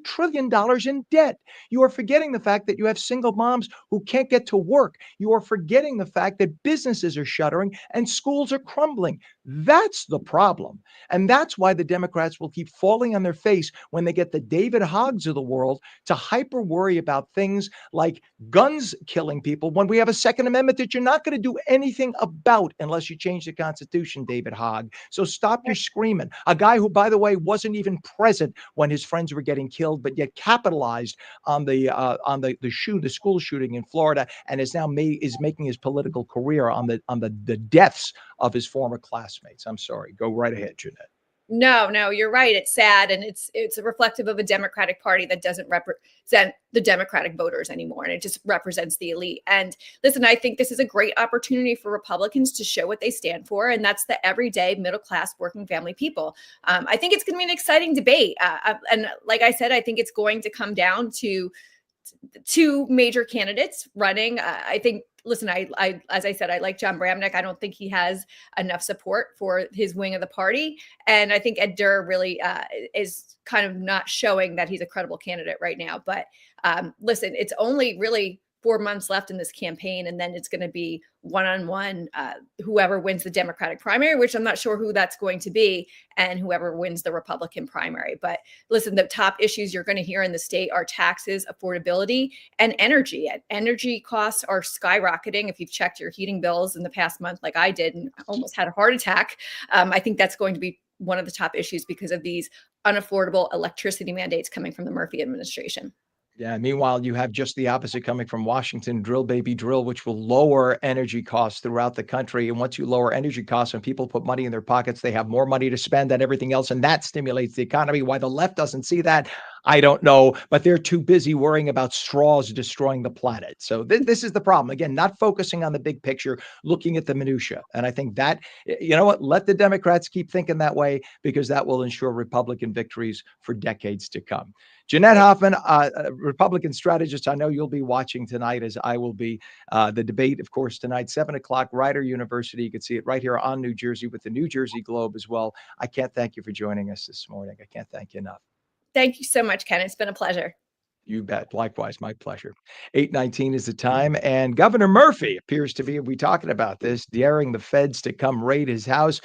trillion in debt. You are forgetting the fact that you have single moms who can't get to work. You are forgetting the fact that businesses are shuttering and schools are crumbling. That's the problem. And that's why the Democrats will keep falling on their face when they get the David Hoggs of the world to hyper worry about things like guns killing people, when we have a Second Amendment that you're not going to do anything about unless you change the Constitution, David Hogg. So stop your screaming. A guy who, by the way, wasn't even present when his friends were getting killed, but yet capitalized on the school shooting in Florida, and is now making his political career on the deaths of his former classmates. I'm sorry. Go right ahead, Jeanette. No, you're right. It's sad, and it's reflective of a Democratic Party that doesn't represent the Democratic voters anymore, and it just represents the elite. And listen, I think this is a great opportunity for Republicans to show what they stand for, and that's the everyday middle class working family people. I think it's going to be an exciting debate, and like I said, I think it's going to come down to two major candidates running. I think, listen, I as I said, I like John Bramnick. I don't think he has enough support for his wing of the party. And I think Ed Durr really is kind of not showing that he's a credible candidate right now. But listen, it's only really 4 months left in this campaign, and then it's going to be one-on-one, whoever wins the Democratic primary, which I'm not sure who that's going to be, and whoever wins the Republican primary. But listen, the top issues you're going to hear in the state are taxes, affordability, and energy. Energy costs are skyrocketing. If you've checked your heating bills in the past month, like I did, and almost had a heart attack, I think that's going to be one of the top issues because of these unaffordable electricity mandates coming from the Murphy administration. Yeah. Meanwhile, you have just the opposite coming from Washington, drill, baby, drill, which will lower energy costs throughout the country. And once you lower energy costs and people put money in their pockets, they have more money to spend on everything else. And that stimulates the economy. Why the left doesn't see that, I don't know. But they're too busy worrying about straws destroying the planet. So this is the problem. Again, not focusing on the big picture, looking at the minutia. And I think that, you know what, let the Democrats keep thinking that way, because that will ensure Republican victories for decades to come. Jeanette Hoffman, Republican strategist, I know you'll be watching tonight, as I will be. The debate, of course, tonight, 7 o'clock, Rider University. You can see it right here on New Jersey with the New Jersey Globe as well. I can't thank you for joining us this morning. I can't thank you enough. Thank you so much, Ken. It's been a pleasure. You bet. Likewise, my pleasure. 8:19 is the time, and Governor Murphy appears to be, we talking about this, daring the feds to come raid his house.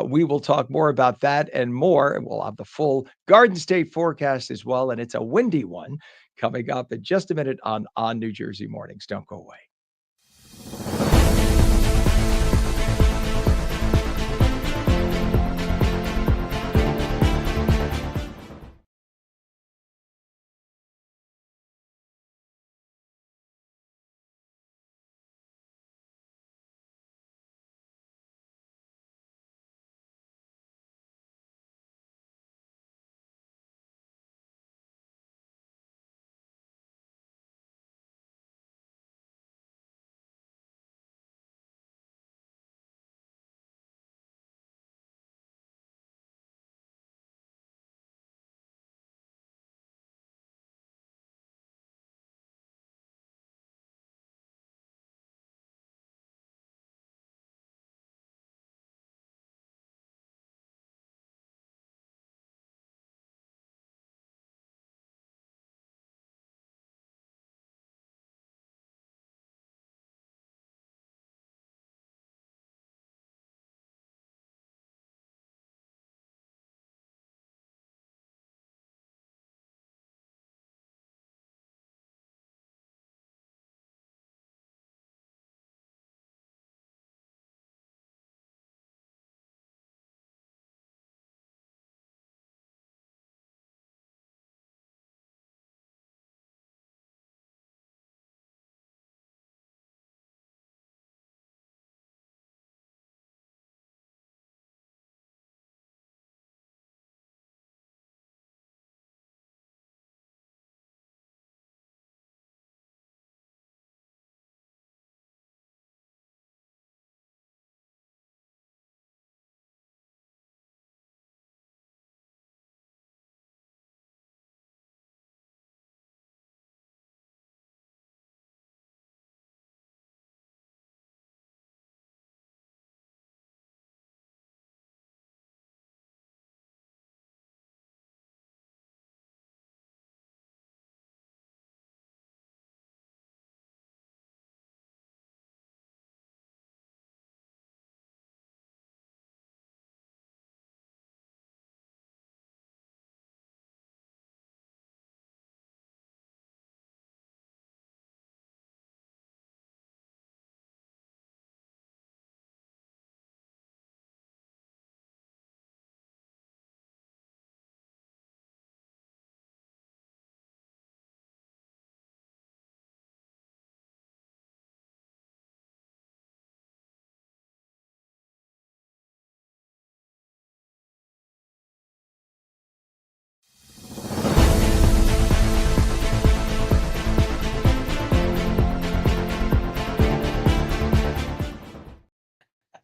We will talk more about that and more, and we'll have the full Garden State forecast as well, and it's a windy one coming up in just a minute on New Jersey Mornings. Don't go away.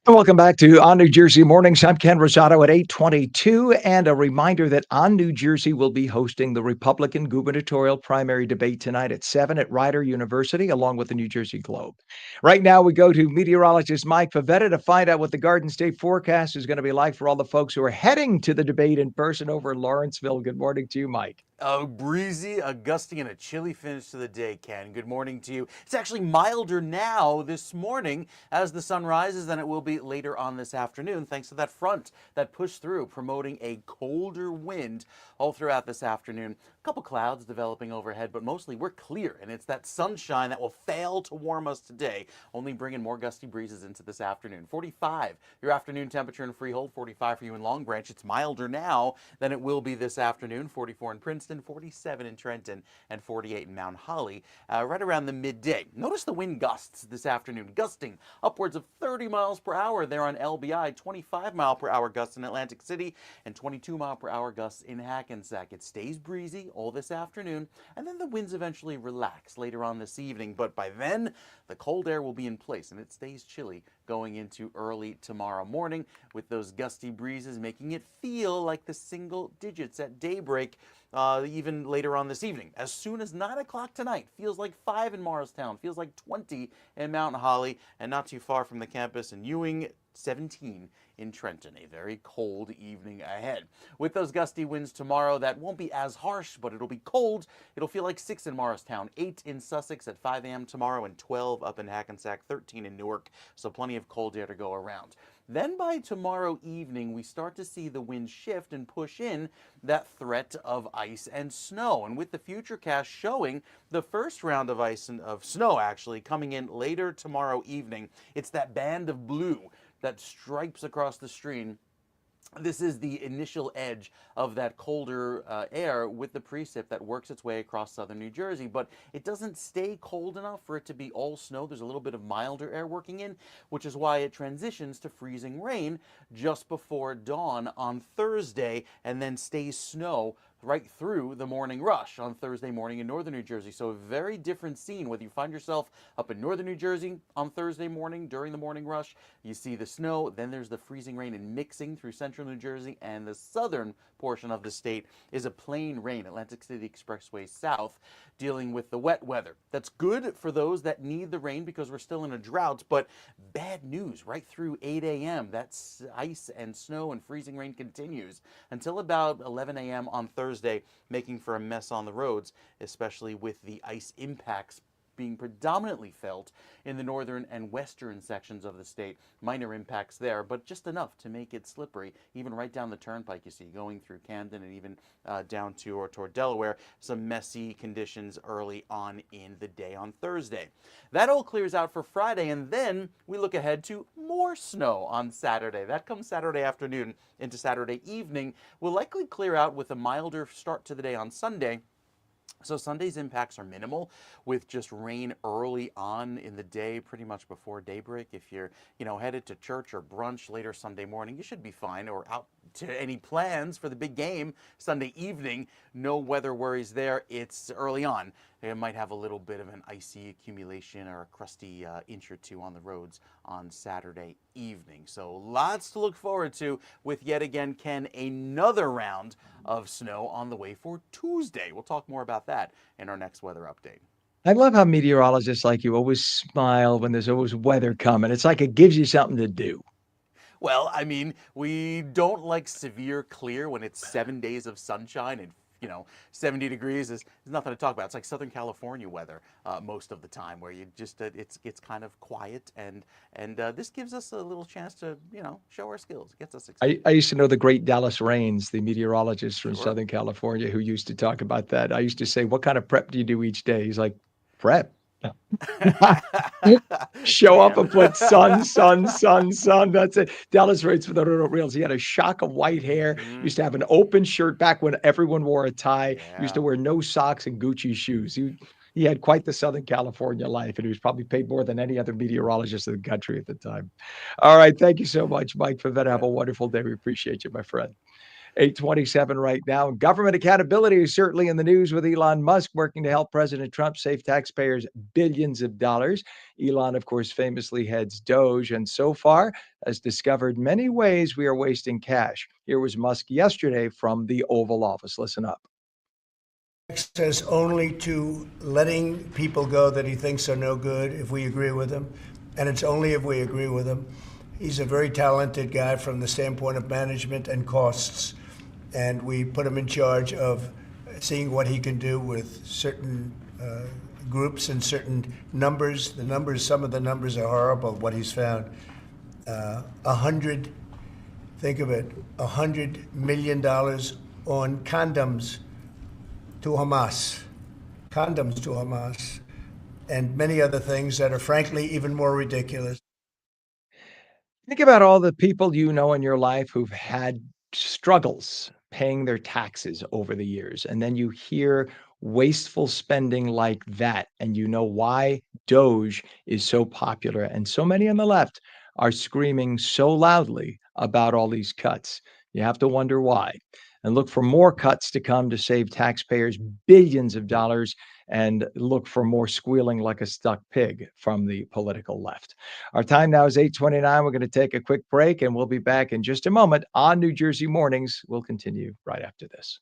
Welcome back to On New Jersey Mornings. I'm Ken Rosato at 8:22, and a reminder that On New Jersey will be hosting the Republican gubernatorial primary debate tonight at 7 at Rider University, along with the New Jersey Globe. Right now, we go to meteorologist Mike Pavetta to find out what the Garden State forecast is going to be like for all the folks who are heading to the debate in person over in Lawrenceville. Good morning to you, Mike. A breezy, a gusty, and a chilly finish to the day, Ken. Good morning to you. It's actually milder now this morning as the sun rises than it will be later on this afternoon, thanks to that front that pushed through, promoting a colder wind all throughout this afternoon. A couple clouds developing overhead, but mostly we're clear, and it's that sunshine that will fail to warm us today, only bringing more gusty breezes into this afternoon. 45, your afternoon temperature in Freehold, 45 for you in Long Branch. It's milder now than it will be this afternoon. 44 in Princeton, 47 in Trenton, and 48 in Mount Holly, right around the midday. Notice the wind gusts this afternoon, gusting upwards of 30 miles per hour there on LBI, 25 mile per hour gusts in Atlantic City, and 22 mile per hour gusts in Hackensack. It stays breezy all this afternoon, and then the winds eventually relax later on this evening. But by then, the cold air will be in place, and it stays chilly going into early tomorrow morning, with those gusty breezes making it feel like the single digits at daybreak, even later on this evening. As soon as 9 o'clock tonight, feels like 5 in Morristown, feels like 20 in Mount Holly, and not too far from the campus in Ewing, 17 in Trenton. A very cold evening ahead. With those gusty winds tomorrow, that won't be as harsh, but it'll be cold. It'll feel like 6 in Morristown, 8 in Sussex at 5 a.m. tomorrow, and 12 up in Hackensack, 13 in Newark. So plenty of cold air to go around. Then by tomorrow evening, we start to see the wind shift and push in that threat of ice and snow. And with the futurecast showing the first round of ice and of snow actually coming in later tomorrow evening, it's that band of blue that stripes across the screen. This is the initial edge of that colder air with the precip that works its way across southern New Jersey, but it doesn't stay cold enough for it to be all snow. There's a little bit of milder air working in, which is why it transitions to freezing rain just before dawn on Thursday, and then stays snow right through the morning rush on Thursday morning in northern New Jersey. So a very different scene, whether you find yourself up in northern New Jersey on Thursday morning during the morning rush, you see the snow, then there's the freezing rain and mixing through central New Jersey, and the southern portion of the state is a plain rain, Atlantic City Expressway south, dealing with the wet weather. That's good for those that need the rain because we're still in a drought, but bad news right through 8 a.m. That's ice and snow and freezing rain continues until about 11 a.m. on Thursday, making for a mess on the roads, especially with the ice impacts being predominantly felt in the northern and western sections of the state. Minor impacts there, but just enough to make it slippery, even right down the turnpike, you see, going through Camden and even down to or toward Delaware. Some messy conditions early on in the day on Thursday. That all clears out for Friday, and then we look ahead to more snow on Saturday. That comes Saturday afternoon into Saturday evening. Will likely clear out with a milder start to the day on Sunday. So Sunday's impacts are minimal, with just rain early on in the day, pretty much before daybreak. If you're, headed to church or brunch later Sunday morning, you should be fine, or out to any plans for the big game Sunday evening. No weather worries there. It's early on. It might have a little bit of an icy accumulation or a crusty inch or two on the roads on Saturday evening. So lots to look forward to with, yet again, Ken, another round of snow on the way for Tuesday. We'll talk more about that in our next weather update. I love how meteorologists like you always smile when there's always weather coming. It's like it gives you something to do. Well, I mean, we don't like severe clear when it's 7 days of sunshine and 70 degrees is nothing to talk about. It's like Southern California weather most of the time, where you just it's kind of quiet, and this gives us a little chance to show our skills. It gets us excited. I used to know the great Dallas Rains, the meteorologist from Sure. Southern California, who used to talk about that. I used to say, "What kind of prep do you do each day?" He's like, "Prep." Show up and put sun. That's it. Dallas Rains, for the reals. He had a shock of white hair. Used to have an open shirt back when everyone wore a tie. Yeah. Used to wear no socks and Gucci shoes. He had quite the Southern California life, and he was probably paid more than any other meteorologist in the country at the time. All right. Thank you so much, Mike, for that. Have a wonderful day. We appreciate you, my friend. 8:27 right now. Government accountability is certainly in the news, with Elon Musk working to help President Trump save taxpayers billions of dollars. Elon, of course, famously heads Doge, and so far has discovered many ways we are wasting cash. Here was Musk yesterday from the Oval Office. Listen up. Access only to letting people go that he thinks are no good if we agree with him, and it's only if we agree with him. He's a very talented guy from the standpoint of management and costs, and we put him in charge of seeing what he can do with certain groups and certain numbers. Some of the numbers are horrible. What he's found, 100. Think of it, $100 million on condoms to Hamas, and many other things that are frankly even more ridiculous. Think about all the people you know in your life who've had struggles paying their taxes over the years, and then you hear wasteful spending like that, and you know why Doge is so popular. And so many on the left are screaming so loudly about all these cuts. You have to wonder why. And look for more cuts to come to save taxpayers billions of dollars, and look for more squealing like a stuck pig from the political left. Our time now is 8:29. We're going to take a quick break, and we'll be back in just a moment on New Jersey Mornings. We'll continue right after this.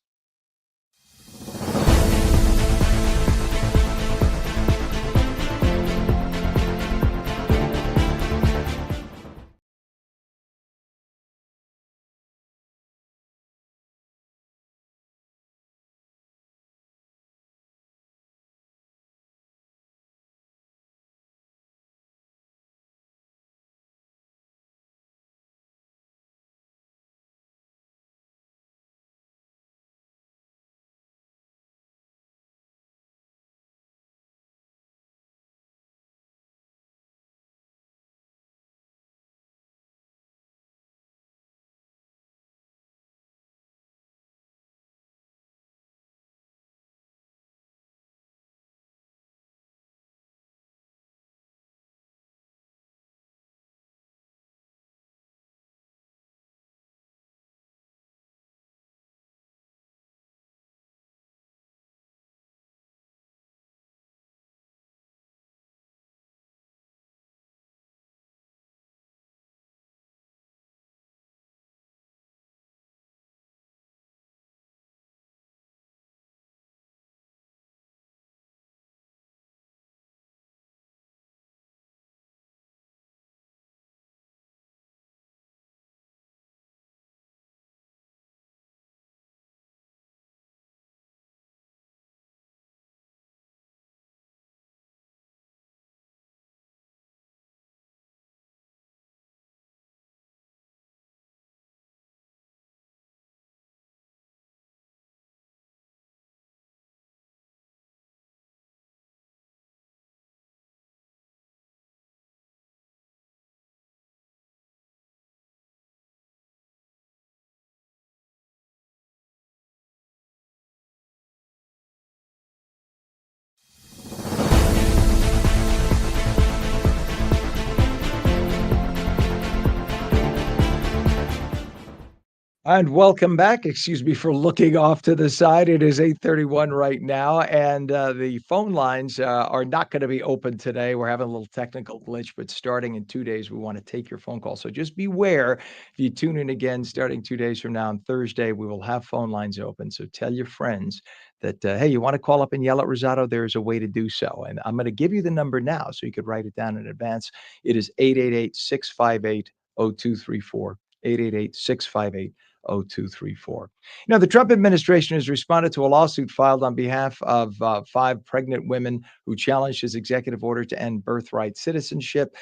And welcome back. Excuse me for looking off to the side. It is 8:31 right now, and the phone lines are not going to be open today. We're having a little technical glitch, but starting in 2 days, we want to take your phone call. So just beware if you tune in again starting 2 days from now on Thursday, we will have phone lines open. So tell your friends that, hey, you want to call up and yell at Rosato? There's a way to do so. And I'm going to give you the number now so you could write it down in advance. It is 888-658-0234. 888-658-0234. The Trump administration has responded to a lawsuit filed on behalf of 5 pregnant women who challenged his executive order to end birthright citizenship.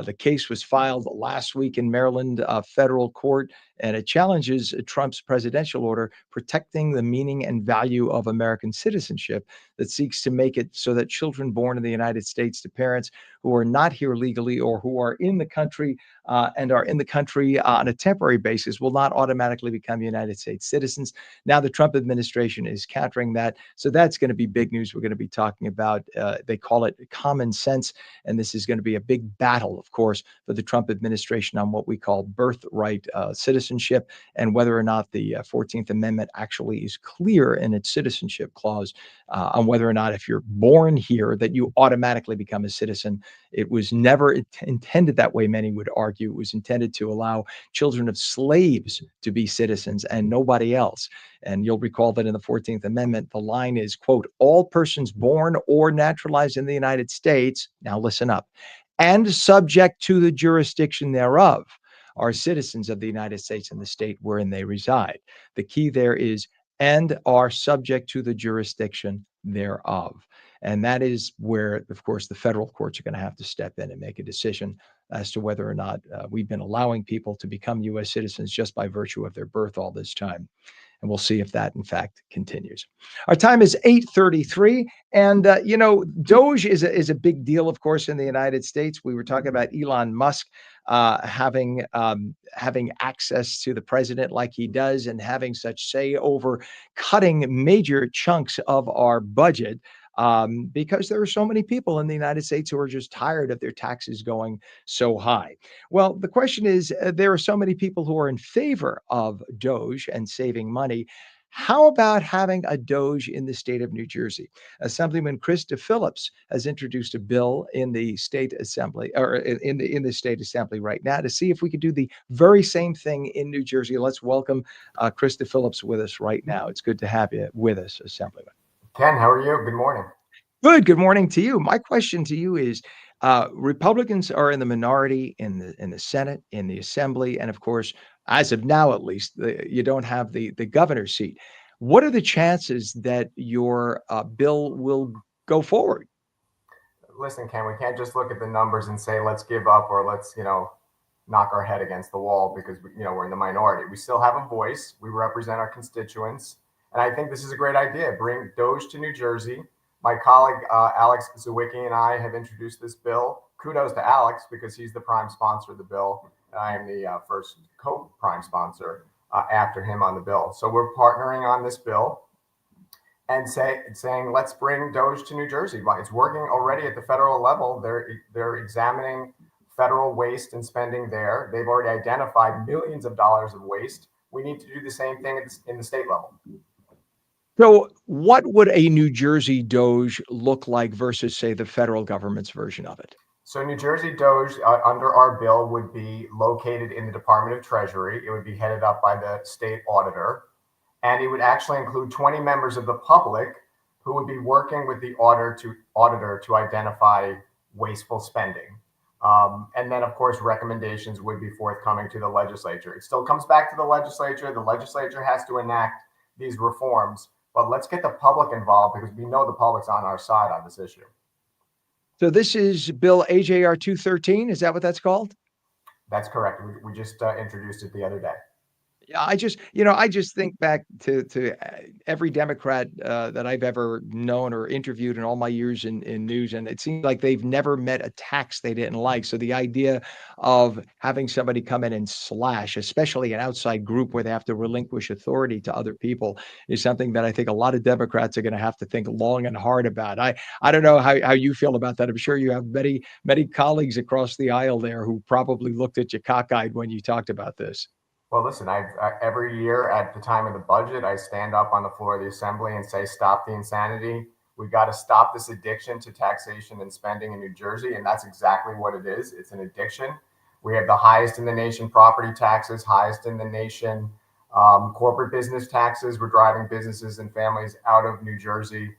The case was filed last week in Maryland federal court, and it challenges Trump's presidential order protecting the meaning and value of American citizenship that seeks to make it so that children born in the United States to parents who are not here legally or who are in the country and are in the country on a temporary basis will not automatically become United States citizens. Now, the Trump administration is countering that. So that's going to be big news. We're going to be talking about, they call it common sense. And this is going to be a big battle, of course, for the Trump administration on what we call birthright citizenship and whether or not the 14th Amendment actually is clear in its citizenship clause on whether or not if you're born here that you automatically become a citizen. It was never intended that way, many would argue. It was intended to allow children of slaves to be citizens and nobody else. And you'll recall that in the 14th Amendment, the line is, quote, all persons born or naturalized in the United States, now listen up, and subject to the jurisdiction thereof are citizens of the United States and the state wherein they reside. The key there is and are subject to the jurisdiction thereof. And that is where, of course, the federal courts are going to have to step in and make a decision as to whether or not we've been allowing people to become U.S. citizens just by virtue of their birth all this time. And we'll see if that, in fact, continues. Our time is 8:33, and Doge is a big deal, of course, in the United States. We were talking about Elon Musk having access to the president like he does, and having such say over cutting major chunks of our budget. Because there are so many people in the United States who are just tired of their taxes going so high. Well, the question is, there are so many people who are in favor of Doge and saving money. How about having a Doge in the state of New Jersey? Assemblyman Krista Phillips has introduced a bill in the state assembly, or in the state assembly right now, to see if we could do the very same thing in New Jersey. Let's welcome Krista Phillips with us right now. It's good to have you with us, Assemblyman. Ken, how are you? Good morning. Good. Good morning to you. My question to you is, Republicans are in the minority in the Senate, in the Assembly, and of course, as of now at least, you don't have the governor's seat. What are the chances that your bill will go forward? Listen, Ken, we can't just look at the numbers and say, let's give up or let's, knock our head against the wall because, we're in the minority. We still have a voice. We represent our constituents. And I think this is a great idea. Bring Doge to New Jersey. My colleague, Alex Zwicky, and I have introduced this bill. Kudos to Alex because he's the prime sponsor of the bill. And I am the first co-prime sponsor after him on the bill. So we're partnering on this bill and saying, let's bring Doge to New Jersey. It's working already at the federal level. They're examining federal waste and spending there. They've already identified millions of dollars of waste. We need to do the same thing in the state level. So, what would a New Jersey Doge look like versus, say, the federal government's version of it? So New Jersey Doge, under our bill, would be located in the Department of Treasury. It would be headed up by the state auditor. And it would actually include 20 members of the public who would be working with the auditor to identify wasteful spending. And then, of course, recommendations would be forthcoming to the legislature. It still comes back to the legislature. The legislature has to enact these reforms, but let's get the public involved because we know the public's on our side on this issue. So this is Bill AJR 213. Is that what that's called? That's correct. We just introduced it the other day. Yeah, I just think back to every Democrat that I've ever known or interviewed in all my years in news, and it seems like they've never met a tax they didn't like. So the idea of having somebody come in and slash, especially an outside group where they have to relinquish authority to other people, is something that I think a lot of Democrats are going to have to think long and hard about. I don't know how you feel about that. I'm sure you have many colleagues across the aisle there who probably looked at you cockeyed when you talked about this. Well, listen, every year at the time of the budget, I stand up on the floor of the assembly and say, stop the insanity. We got to stop this addiction to taxation and spending in New Jersey. And that's exactly what it is. It's an addiction. We have the highest in the nation property taxes, highest in the nation corporate business taxes. We're driving businesses and families out of New Jersey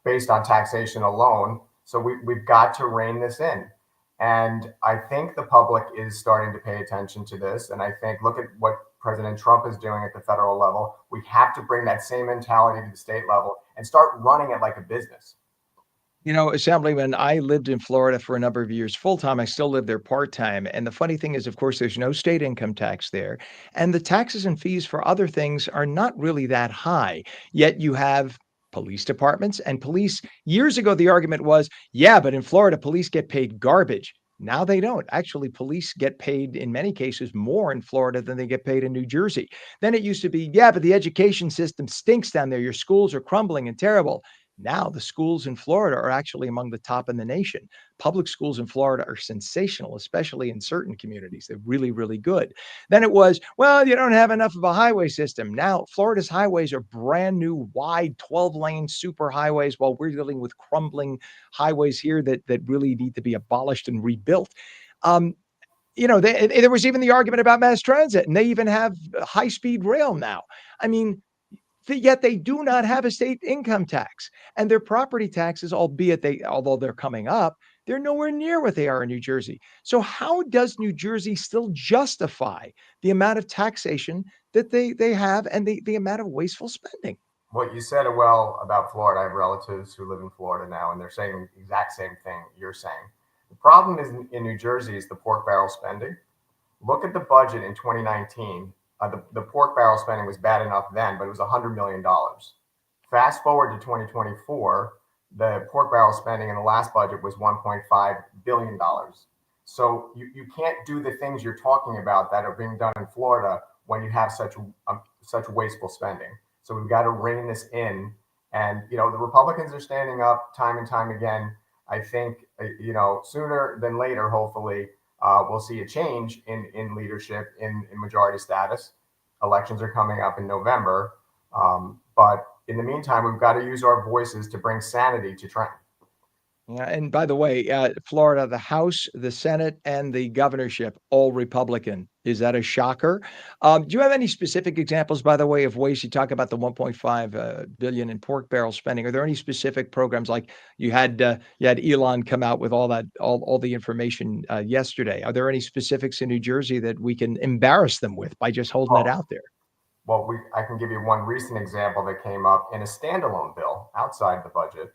based on taxation alone. So we've got to rein this in. And I think the public is starting to pay attention to this. And I think, look at what President Trump is doing at the federal level. We have to bring that same mentality to the state level and start running it like a business. Assemblyman, I lived in Florida for a number of years full time. I still live there part time. And the funny thing is, of course, there's no state income tax there. And the taxes and fees for other things are not really that high. Yet you have police departments and police. Years ago, the argument was, yeah, but in Florida, police get paid garbage. Now they don't. Actually, police get paid in many cases more in Florida than they get paid in New Jersey. Then it used to be, yeah, but the education system stinks down there. Your schools are crumbling and terrible. Now the schools in Florida are actually among the top in the nation. Public schools in Florida are sensational, especially in certain communities. They're really, really good. Then it was, well, you don't have enough of a highway system. Now Florida's highways are brand new, wide 12-lane super highways, while we're dealing with crumbling highways here that really need to be abolished and rebuilt. There was even the argument about mass transit, and they even have high-speed rail now. I mean, yet they do not have a state income tax, and their property taxes, although they're coming up, They're nowhere near what they are in New Jersey. So how does New Jersey still justify the amount of taxation that they have and the amount of wasteful spending? What you said well about Florida. I have relatives who live in Florida now, and they're saying the exact same thing you're saying. The problem is in New Jersey is the pork barrel spending. Look at the budget in 2019. The pork barrel spending was bad enough then, but it was $100 million. Fast forward to 2024, the pork barrel spending in the last budget was $1.5 billion. So you can't do the things you're talking about that are being done in Florida when you have such wasteful spending. So we've got to rein this in. And, the Republicans are standing up time and time again. I think, sooner than later, hopefully, we'll see a change in leadership in majority status. Elections are coming up in November. But in the meantime, we've got to use our voices to bring sanity to Trent. Yeah, and by the way, Florida, the House, the Senate, and the governorship, all Republican. Is that a shocker? Do you have any specific examples, by the way, of ways you talk about the 1.5 billion in pork barrel spending? Are there any specific programs like you had Elon come out with all the information yesterday? Are there any specifics in New Jersey that we can embarrass them with by just holding it Oh, out there? well, I can give you one recent example that came up in a standalone bill outside the budget.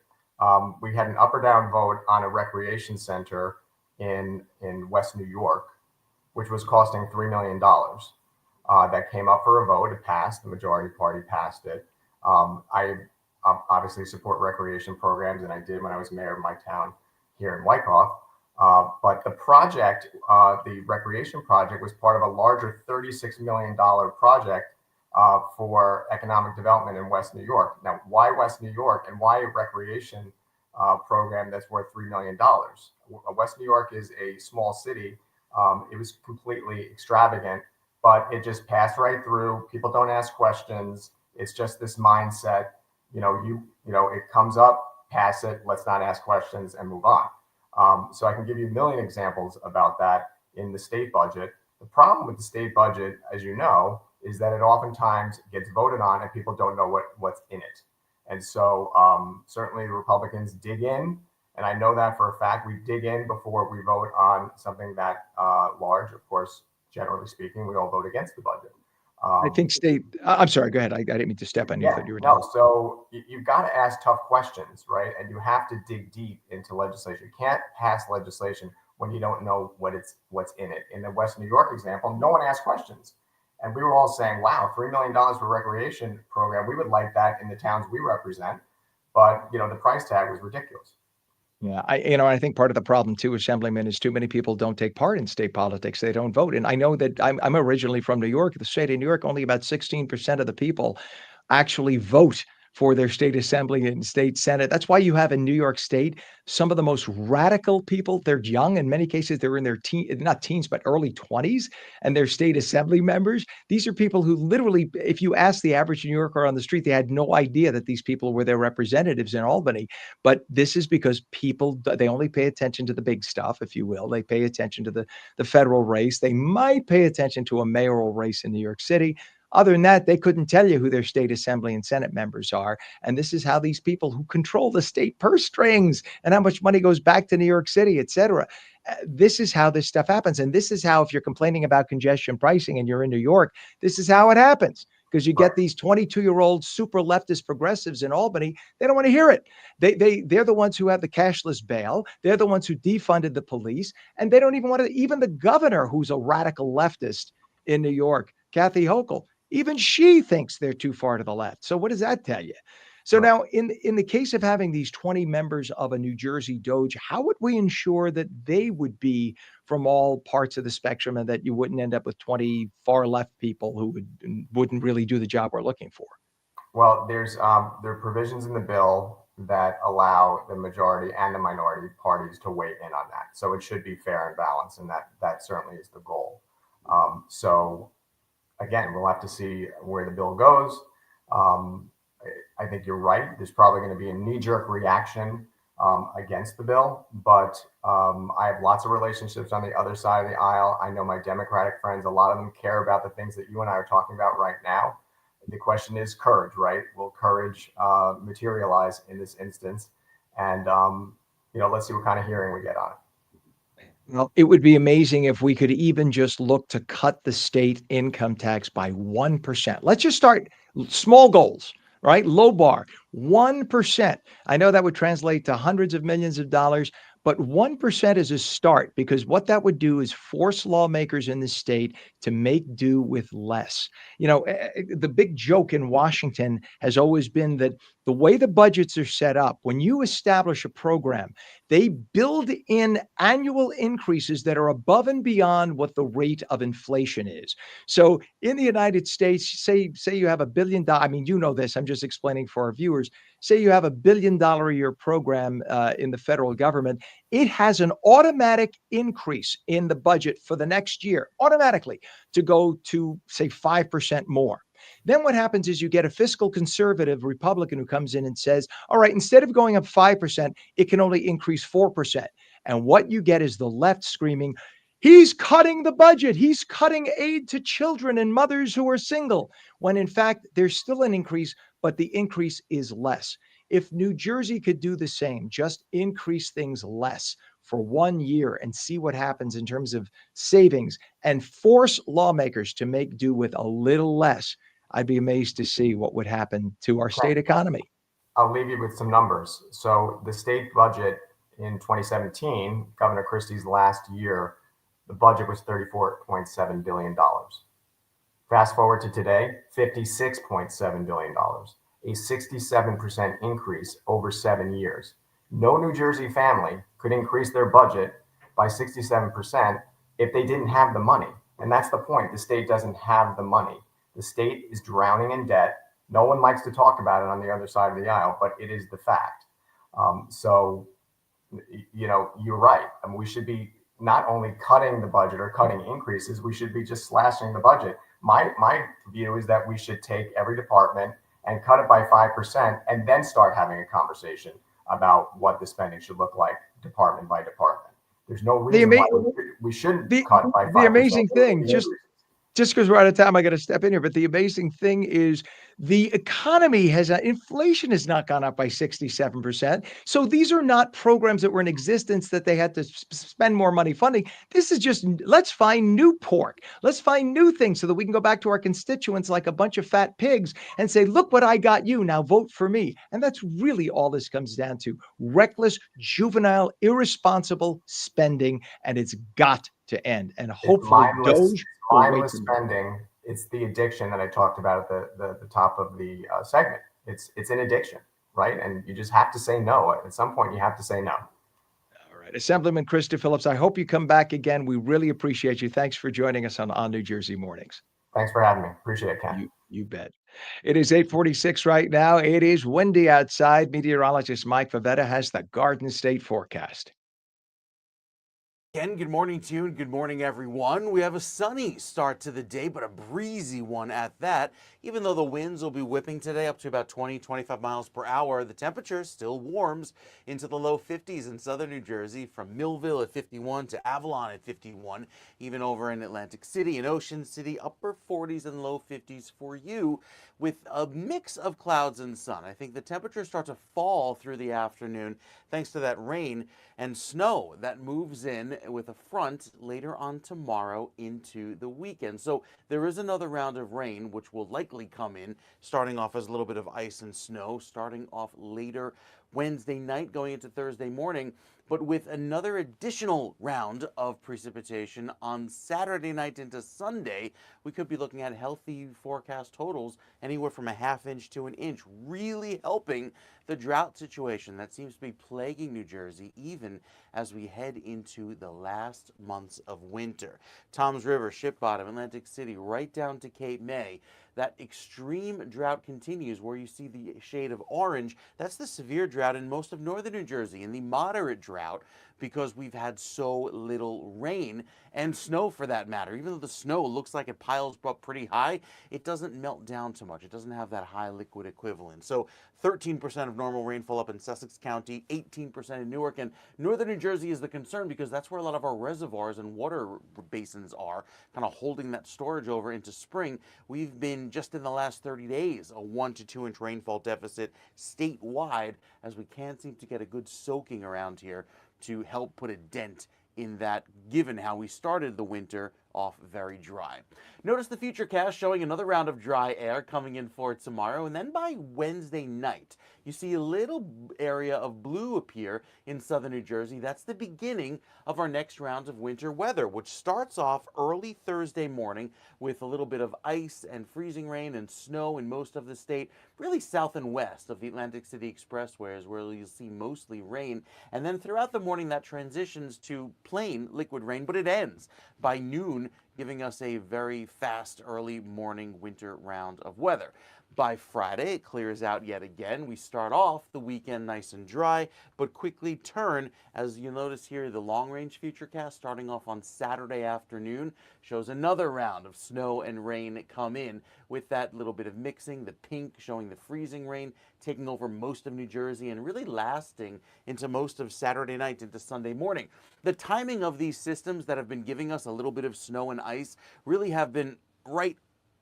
We had an up or down vote on a recreation center in West New York, which was costing $3 million. That came up for a vote. It passed. The majority party passed it. I obviously support recreation programs, and I did when I was mayor of my town here in Wyckoff. But the recreation project, was part of a larger $36 million project for economic development in West New York. Now, why West New York, and why a recreation program that's worth $3 million? West New York is a small city. It was completely extravagant, but it just passed right through. People don't ask questions. It's just this mindset. It comes up, pass it. Let's not ask questions and move on. So I can give you a million examples about that in the state budget. The problem with the state budget, as you know, is that it oftentimes gets voted on and people don't know what's in it. And so certainly the Republicans dig in, and I know that for a fact. We dig in before we vote on something that large. Of course, generally speaking, we all vote against the budget. I think I'm sorry, go ahead. I didn't mean to step on you. I Yeah, thought you were done. no. So you've got to ask tough questions, right? And you have to dig deep into legislation. You can't pass legislation when you don't know what's in it. In the West New York example, no one asked questions. And we were all saying, wow, $3 million for a recreation program. We would like that in the towns we represent. But, the price tag was ridiculous. Yeah, I think part of the problem too, Assemblyman, is too many people don't take part in state politics. They don't vote. And I know that I'm originally from New York. The state of New York, only about 16% of the people actually vote for their state assembly and state senate. That's why you have in New York State some of the most radical people. They're young. In many cases, they're in their not teens, but early 20s, and they're state assembly members. These are people who literally, if you ask the average New Yorker on the street, they had no idea that these people were their representatives in Albany. But this is because people, they only pay attention to the big stuff, if you will. They pay attention to the federal race. They might pay attention to a mayoral race in New York City. Other than that, they couldn't tell you who their state assembly and senate members are. And this is how these people who control the state purse strings and how much money goes back to New York City, et cetera. This is how this stuff happens. And this is how, if you're complaining about congestion pricing and you're in New York, this is how it happens. Because you get these 22-year-old super leftist progressives in Albany. They don't want to hear it. They're the ones who have the cashless bail. They're the ones who defunded the police. And they don't even want to, even the governor, who's a radical leftist in New York, Kathy Hochul, even she thinks they're too far to the left. So what does that tell you? So now, in the case of having these 20 members of a New Jersey Doge, how would we ensure that they would be from all parts of the spectrum and that you wouldn't end up with 20 far left people who wouldn't really do the job we're looking for? Well, there are provisions in the bill that allow the majority and the minority parties to weigh in on that. So it should be fair and balanced, and that certainly is the goal. So again, we'll have to see where the bill goes. I think you're right. There's probably going to be a knee-jerk reaction against the bill, but I have lots of relationships on the other side of the aisle. I know my Democratic friends, a lot of them care about the things that you and I are talking about right now. The question is courage, right? Will courage materialize in this instance? And let's see what kind of hearing we get on it. Well, it would be amazing if we could even just look to cut the state income tax by 1%. Let's just start small goals, right? Low bar, 1%. I know that would translate to hundreds of millions of dollars, but 1% is a start because what that would do is force lawmakers in the state to make do with less. The big joke in Washington has always been that the way the budgets are set up, when you establish a program, they build in annual increases that are above and beyond what the rate of inflation is. So in the United States, say you have $1 billion. I mean, you know this. I'm just explaining for our viewers. Say you have $1 billion a year program in the federal government. It has an automatic increase in the budget for the next year, automatically, to go to say 5% more. Then what happens is you get a fiscal conservative Republican who comes in and says, all right, instead of going up 5%, it can only increase 4%. And what you get is the left screaming, he's cutting the budget. He's cutting aid to children and mothers who are single, when in fact, there's still an increase, but the increase is less. If New Jersey could do the same, just increase things less for 1 year and see what happens in terms of savings and force lawmakers to make do with a little less, I'd be amazed to see what would happen to our state economy. I'll leave you with some numbers. So the state budget in 2017, Governor Christie's last year, the budget was $34.7 billion. Fast forward to today, $56.7 billion, a 67% increase over 7 years. No New Jersey family could increase their budget by 67% if they didn't have the money. And that's the point. The state doesn't have the money. The state is drowning in debt. No one likes to talk about it on the other side of the aisle, but it is the fact. So, you're right. I mean, we should be not only cutting the budget or cutting increases, we should be just slashing the budget. My view is that we should take every department and cut it by 5% and then start having a conversation about what the spending should look like department by department. There's no reason why we shouldn't cut by 5%. The amazing thing, just because we're out of time, I got to step in here. But the amazing thing is the economy inflation has not gone up by 67%. So these are not programs that were in existence that they had to spend more money funding. This is just, let's find new pork. Let's find new things so that we can go back to our constituents like a bunch of fat pigs and say, look what I got you. Now vote for me. And that's really all this comes down to. Reckless, juvenile, irresponsible spending. And it's got to end. And hopefully mindless spending. It's the addiction that I talked about at the top of the segment. It's an addiction, right? And you just have to say no. At some point, you have to say no. All right. Assemblyman Krista Phillips, I hope you come back again. We really appreciate you. Thanks for joining us on New Jersey Mornings. Thanks for having me. Appreciate it, Ken. You bet. It is 8:46 right now. It is windy outside. Meteorologist Mike Favetta has the Garden State forecast. Ken, good morning to you and good morning, everyone. We have a sunny start to the day, but a breezy one at that. Even though the winds will be whipping today up to about 20, 25 miles per hour, the temperature still warms into the low 50s in southern New Jersey, from Millville at 51 to Avalon at 51, even over in Atlantic City and Ocean City, upper 40s and low 50s for you, with a mix of clouds and sun. I think the temperatures start to fall through the afternoon thanks to that rain and snow that moves in with a front later on tomorrow into the weekend. So there is another round of rain, which will likely come in, starting off as a little bit of ice and snow, starting off later Wednesday night, going into Thursday morning, but with another additional round of precipitation on Saturday night into Sunday. We could be looking at healthy forecast totals anywhere from a ½ inch to an inch, really helping the drought situation that seems to be plaguing New Jersey even as we head into the last months of winter. Toms River, Ship Bottom, Atlantic City, right down to Cape May. That extreme drought continues where you see the shade of orange. That's the severe drought in most of northern New Jersey, and the moderate drought because we've had so little rain and snow for that matter. Even though the snow looks like it piles up pretty high, it doesn't melt down too much. It doesn't have that high liquid equivalent. So 13% of normal rainfall up in Sussex County, 18% in Newark, and northern New Jersey is the concern because that's where a lot of our reservoirs and water basins are, kind of holding that storage over into spring. We've been, just in the last 30 days, a 1 to 2 inch rainfall deficit statewide, as we can't seem to get a good soaking around here to help put a dent in that, given how we started the winter off very dry. Notice the futurecast showing another round of dry air coming in for tomorrow, and then by Wednesday night, you see a little area of blue appear in southern New Jersey. That's the beginning of our next round of winter weather, which starts off early Thursday morning with a little bit of ice and freezing rain and snow in most of the state, really south and west of the Atlantic City Expressway is where you'll see mostly rain. And then throughout the morning, that transitions to plain liquid rain, but it ends by noon, giving us a very fast early morning winter round of weather. By Friday, it clears out yet again. We start off the weekend nice and dry, but quickly turn, as you notice here, the long-range futurecast starting off on Saturday afternoon shows another round of snow and rain come in with that little bit of mixing, the pink showing the freezing rain taking over most of New Jersey and really lasting into most of Saturday night into Sunday morning. The timing of these systems that have been giving us a little bit of snow and ice really have been right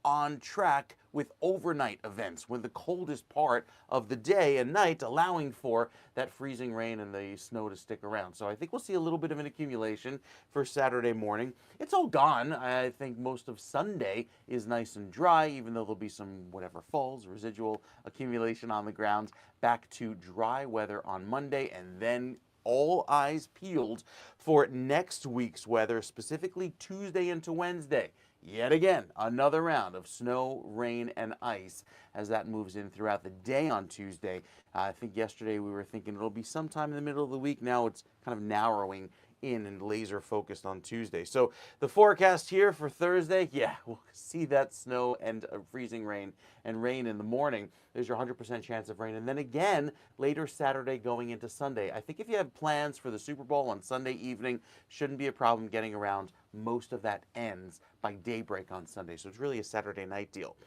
on track with overnight events when the coldest part of the day and night, allowing for that freezing rain and the snow to stick around. So I think we'll see a little bit of an accumulation for Saturday morning. It's all gone. I think most of Sunday is nice and dry, even though there'll be some whatever falls, residual accumulation on the ground. Back to dry weather on Monday, and then all eyes peeled for next week's weather, specifically Tuesday into Wednesday. Yet again, another round of snow, rain, and ice as that moves in throughout the day on Tuesday. I think yesterday we were thinking it'll be sometime in the middle of the week. Now it's kind of narrowing in and laser focused on Tuesday. So the forecast here for Thursday, yeah, we'll see that snow and freezing rain and rain in the morning. There's your 100% chance of rain. And then again, later Saturday going into Sunday. I think if you have plans for the Super Bowl on Sunday evening, shouldn't be a problem getting around. Most of that ends by daybreak on Sunday. So it's really a Saturday night deal.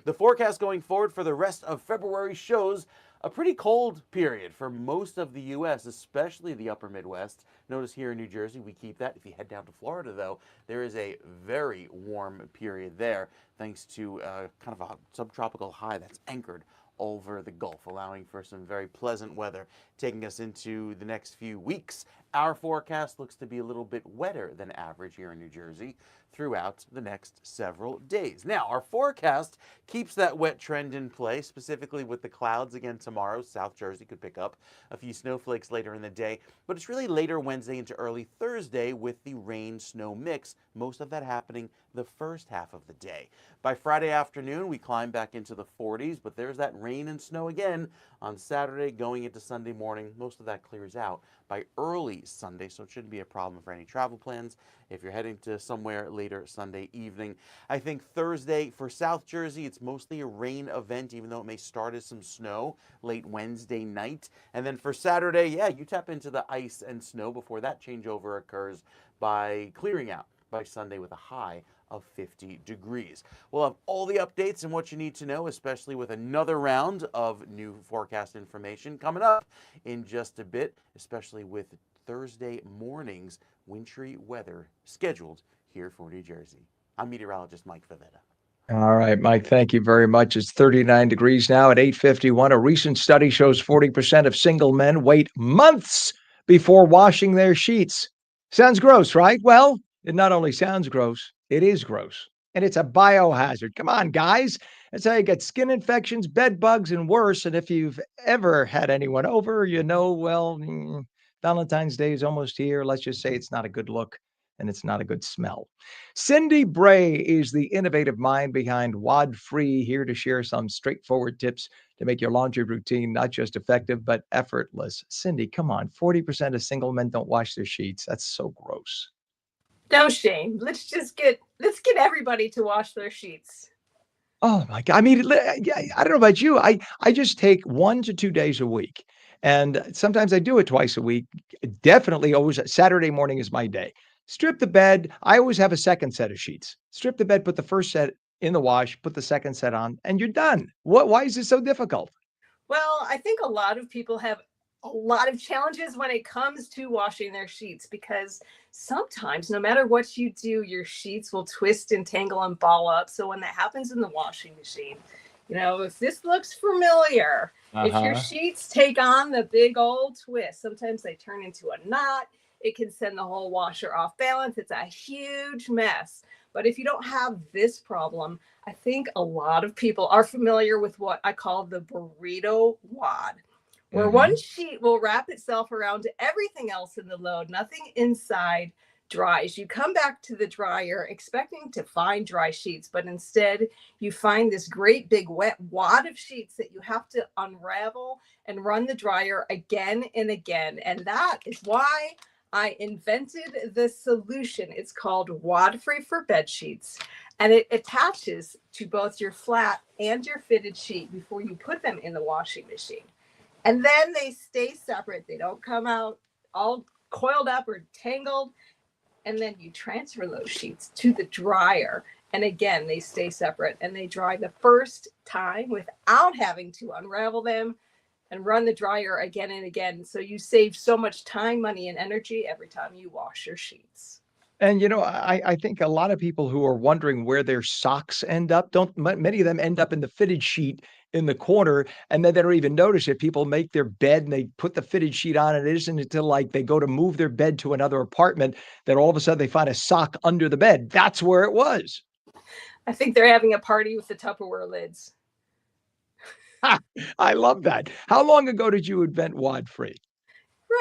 The forecast going forward for the rest of February shows a pretty cold period for most of the U.S., especially the upper Midwest. Notice here in New Jersey, we keep that. If you head down to Florida, though, there is a very warm period there, thanks to kind of a subtropical high that's anchored over the Gulf, allowing for some very pleasant weather, taking us into the next few weeks. Our forecast looks to be a little bit wetter than average here in New Jersey throughout the next several days. Now, our forecast keeps that wet trend in play, specifically with the clouds again tomorrow. South Jersey could pick up a few snowflakes later in the day, but it's really later Wednesday into early Thursday with the rain-snow mix, most of that happening the first half of the day. By Friday afternoon, we climb back into the 40s, but there's that rain and snow again on Saturday going into Sunday morning. Most of that clears out by early Sunday, so it shouldn't be a problem for any travel plans if you're heading to somewhere later Sunday evening. I think Thursday for South Jersey, it's mostly a rain event, even though it may start as some snow late Wednesday night. And then for Saturday, yeah, you tap into the ice and snow before that changeover occurs by clearing out by Sunday with a high of 50 degrees. We'll have all the updates and what you need to know, especially with another round of new forecast information coming up in just a bit, especially with Thursday morning's wintry weather scheduled here for New Jersey. I'm meteorologist Mike Favetta. All right, Mike, thank you very much. It's 39 degrees now at 8:51. A recent study shows 40% of single men wait months before washing their sheets. Sounds gross, right? Well, it not only sounds gross, it is gross. And it's a biohazard. Come on, guys. That's how you get skin infections, bed bugs, and worse. And if you've ever had anyone over, you know, well, Valentine's Day is almost here. Let's just say it's not a good look and it's not a good smell. Cindy Bray is the innovative mind behind Wad Free, here to share some straightforward tips to make your laundry routine not just effective, but effortless. Cindy, come on. 40% of single men don't wash their sheets. That's so gross. No shame. Let's get everybody to wash their sheets. Oh my God. I mean, yeah, I don't know about you. I just take 1 to 2 days a week. And sometimes I do it twice a week. Definitely always Saturday morning is my day. Strip the bed. I always have a second set of sheets. Strip the bed, put the first set in the wash, put the second set on, and you're done. Why is it so difficult? Well, I think a lot of people have a lot of challenges when it comes to washing their sheets because sometimes, no matter what you do, your sheets will twist and tangle and ball up. So when that happens in the washing machine, if this looks familiar, if your Uh-huh. sheets take on the big old twist, sometimes they turn into a knot. It can send the whole washer off balance. It's a huge mess. But if you don't have this problem, I think a lot of people are familiar with what I call the burrito wad, where one Mhm. sheet will wrap itself around everything else in the load. Nothing inside dries. You come back to the dryer expecting to find dry sheets, but instead you find this great big wet wad of sheets that you have to unravel and run the dryer again and again. And that is why I invented the solution. It's called Wad Free for Bed Sheets, and it attaches to both your flat and your fitted sheet before you put them in the washing machine. And then they stay separate. They don't come out all coiled up or tangled. And then you transfer those sheets to the dryer. And again, they stay separate and they dry the first time without having to unravel them and run the dryer again and again. So you save so much time, money, and energy every time you wash your sheets. And, I think a lot of people who are wondering where their socks end up, don't many of them end up in the fitted sheet in the corner, and then they don't even notice it. People make their bed and they put the fitted sheet on, and it isn't until, like, they go to move their bed to another apartment that all of a sudden they find a sock under the bed. That's where it was. I think they're having a party with the Tupperware lids. Ha! I love that. How long ago did you invent wad free?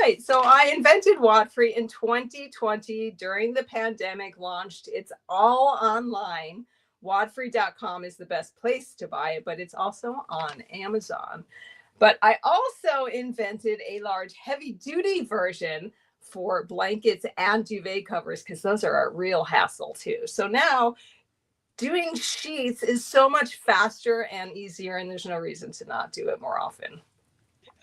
Right. So I invented Wadfree in 2020 during the pandemic, launched. It's all online. Wadfree.com is the best place to buy it, but it's also on Amazon. But I also invented a large heavy duty version for blankets and duvet covers because those are a real hassle too. So now doing sheets is so much faster and easier, and there's no reason to not do it more often.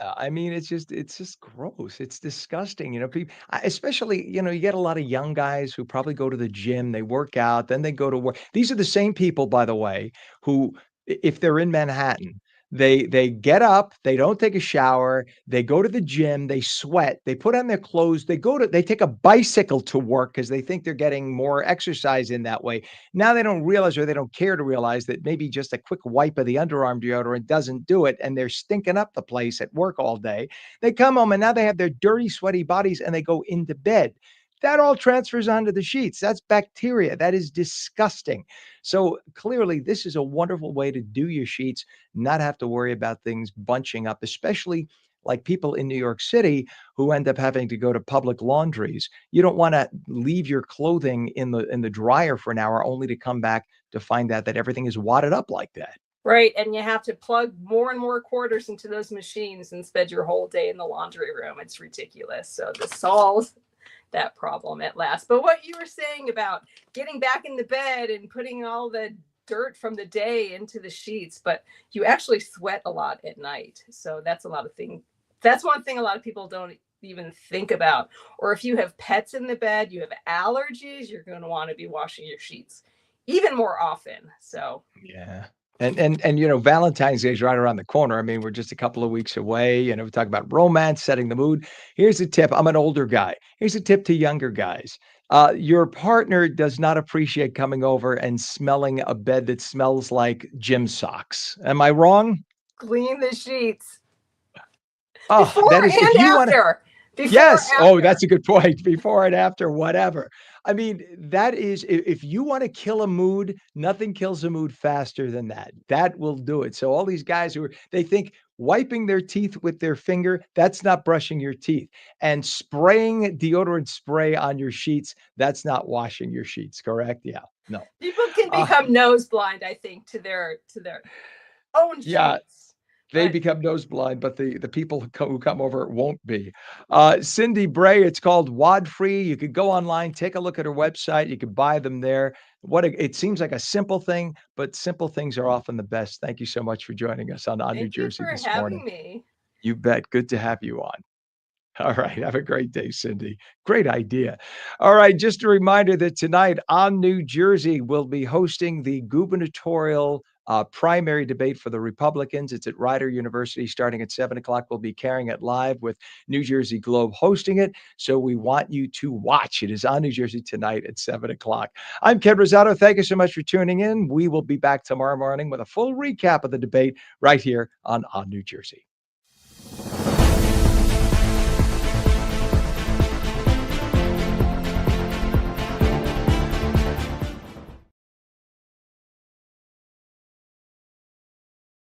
I mean, it's just gross. It's disgusting. People, especially, you get a lot of young guys who probably go to the gym, they work out, then they go to work. These are the same people, by the way, who, if they're in Manhattan, they get up, they don't take a shower, they go to the gym, they sweat, they put on their clothes, they take a bicycle to work because they think they're getting more exercise in that way. Now they don't realize, or they don't care to realize, that maybe just a quick wipe of the underarm deodorant doesn't do it, and they're stinking up the place at work all day. They come home and now they have their dirty, sweaty bodies and they go into bed. That all transfers onto the sheets. That's bacteria. That is disgusting. So clearly, this is a wonderful way to do your sheets, not have to worry about things bunching up, especially like people in New York City who end up having to go to public laundries. You don't want to leave your clothing in the dryer for an hour only to come back to find out that everything is wadded up like that. Right. And you have to plug more and more quarters into those machines and spend your whole day in the laundry room. It's ridiculous. So this solves that problem at last. But what you were saying about getting back in the bed and putting all the dirt from the day into the sheets, but you actually sweat a lot at night. So that's a lot of things. That's one thing a lot of people don't even think about. Or if you have pets in the bed, you have allergies, you're going to want to be washing your sheets even more often. So Yeah. And Valentine's Day is right around the corner. I mean, we're just a couple of weeks away. We talk about romance, setting the mood. Here's a tip. I'm an older guy. Here's a tip to younger guys. Your partner does not appreciate coming over and smelling a bed that smells like gym socks. Am I wrong? clean the sheets Oh, before that is, if and you want to. after. Before, Yes. Oh, that's after. a good point. Before and after, whatever. I mean, that is, if you want to kill a mood, nothing kills a mood faster than that. That will do it. So all these guys they think wiping their teeth with their finger, that's not brushing your teeth. And spraying deodorant spray on your sheets, that's not washing your sheets, correct? Yeah. No. People can Uh, become nose blind, I think, to their own yeah. sheets. They But become nose blind, but the people who come over won't be. Cindy Bray, it's called Wad Free. You could go online, take a look at her website. You could buy them there. It seems like a simple thing, but simple things are often the best. Thank you so much for joining us on New thank you Jersey for this having morning. me. You bet. Good to have you on. All right. Have a great day, Cindy. Great idea. All right. Just a reminder that tonight on New Jersey, we'll be hosting the gubernatorial primary debate for the Republicans. It's at Rider University starting at 7 o'clock. We'll be carrying it live with New Jersey Globe hosting it. So we want you to watch. It is on New Jersey tonight at 7 o'clock. I'm Ken Rosato. Thank you so much for tuning in. We will be back tomorrow morning with a full recap of the debate right here on New Jersey.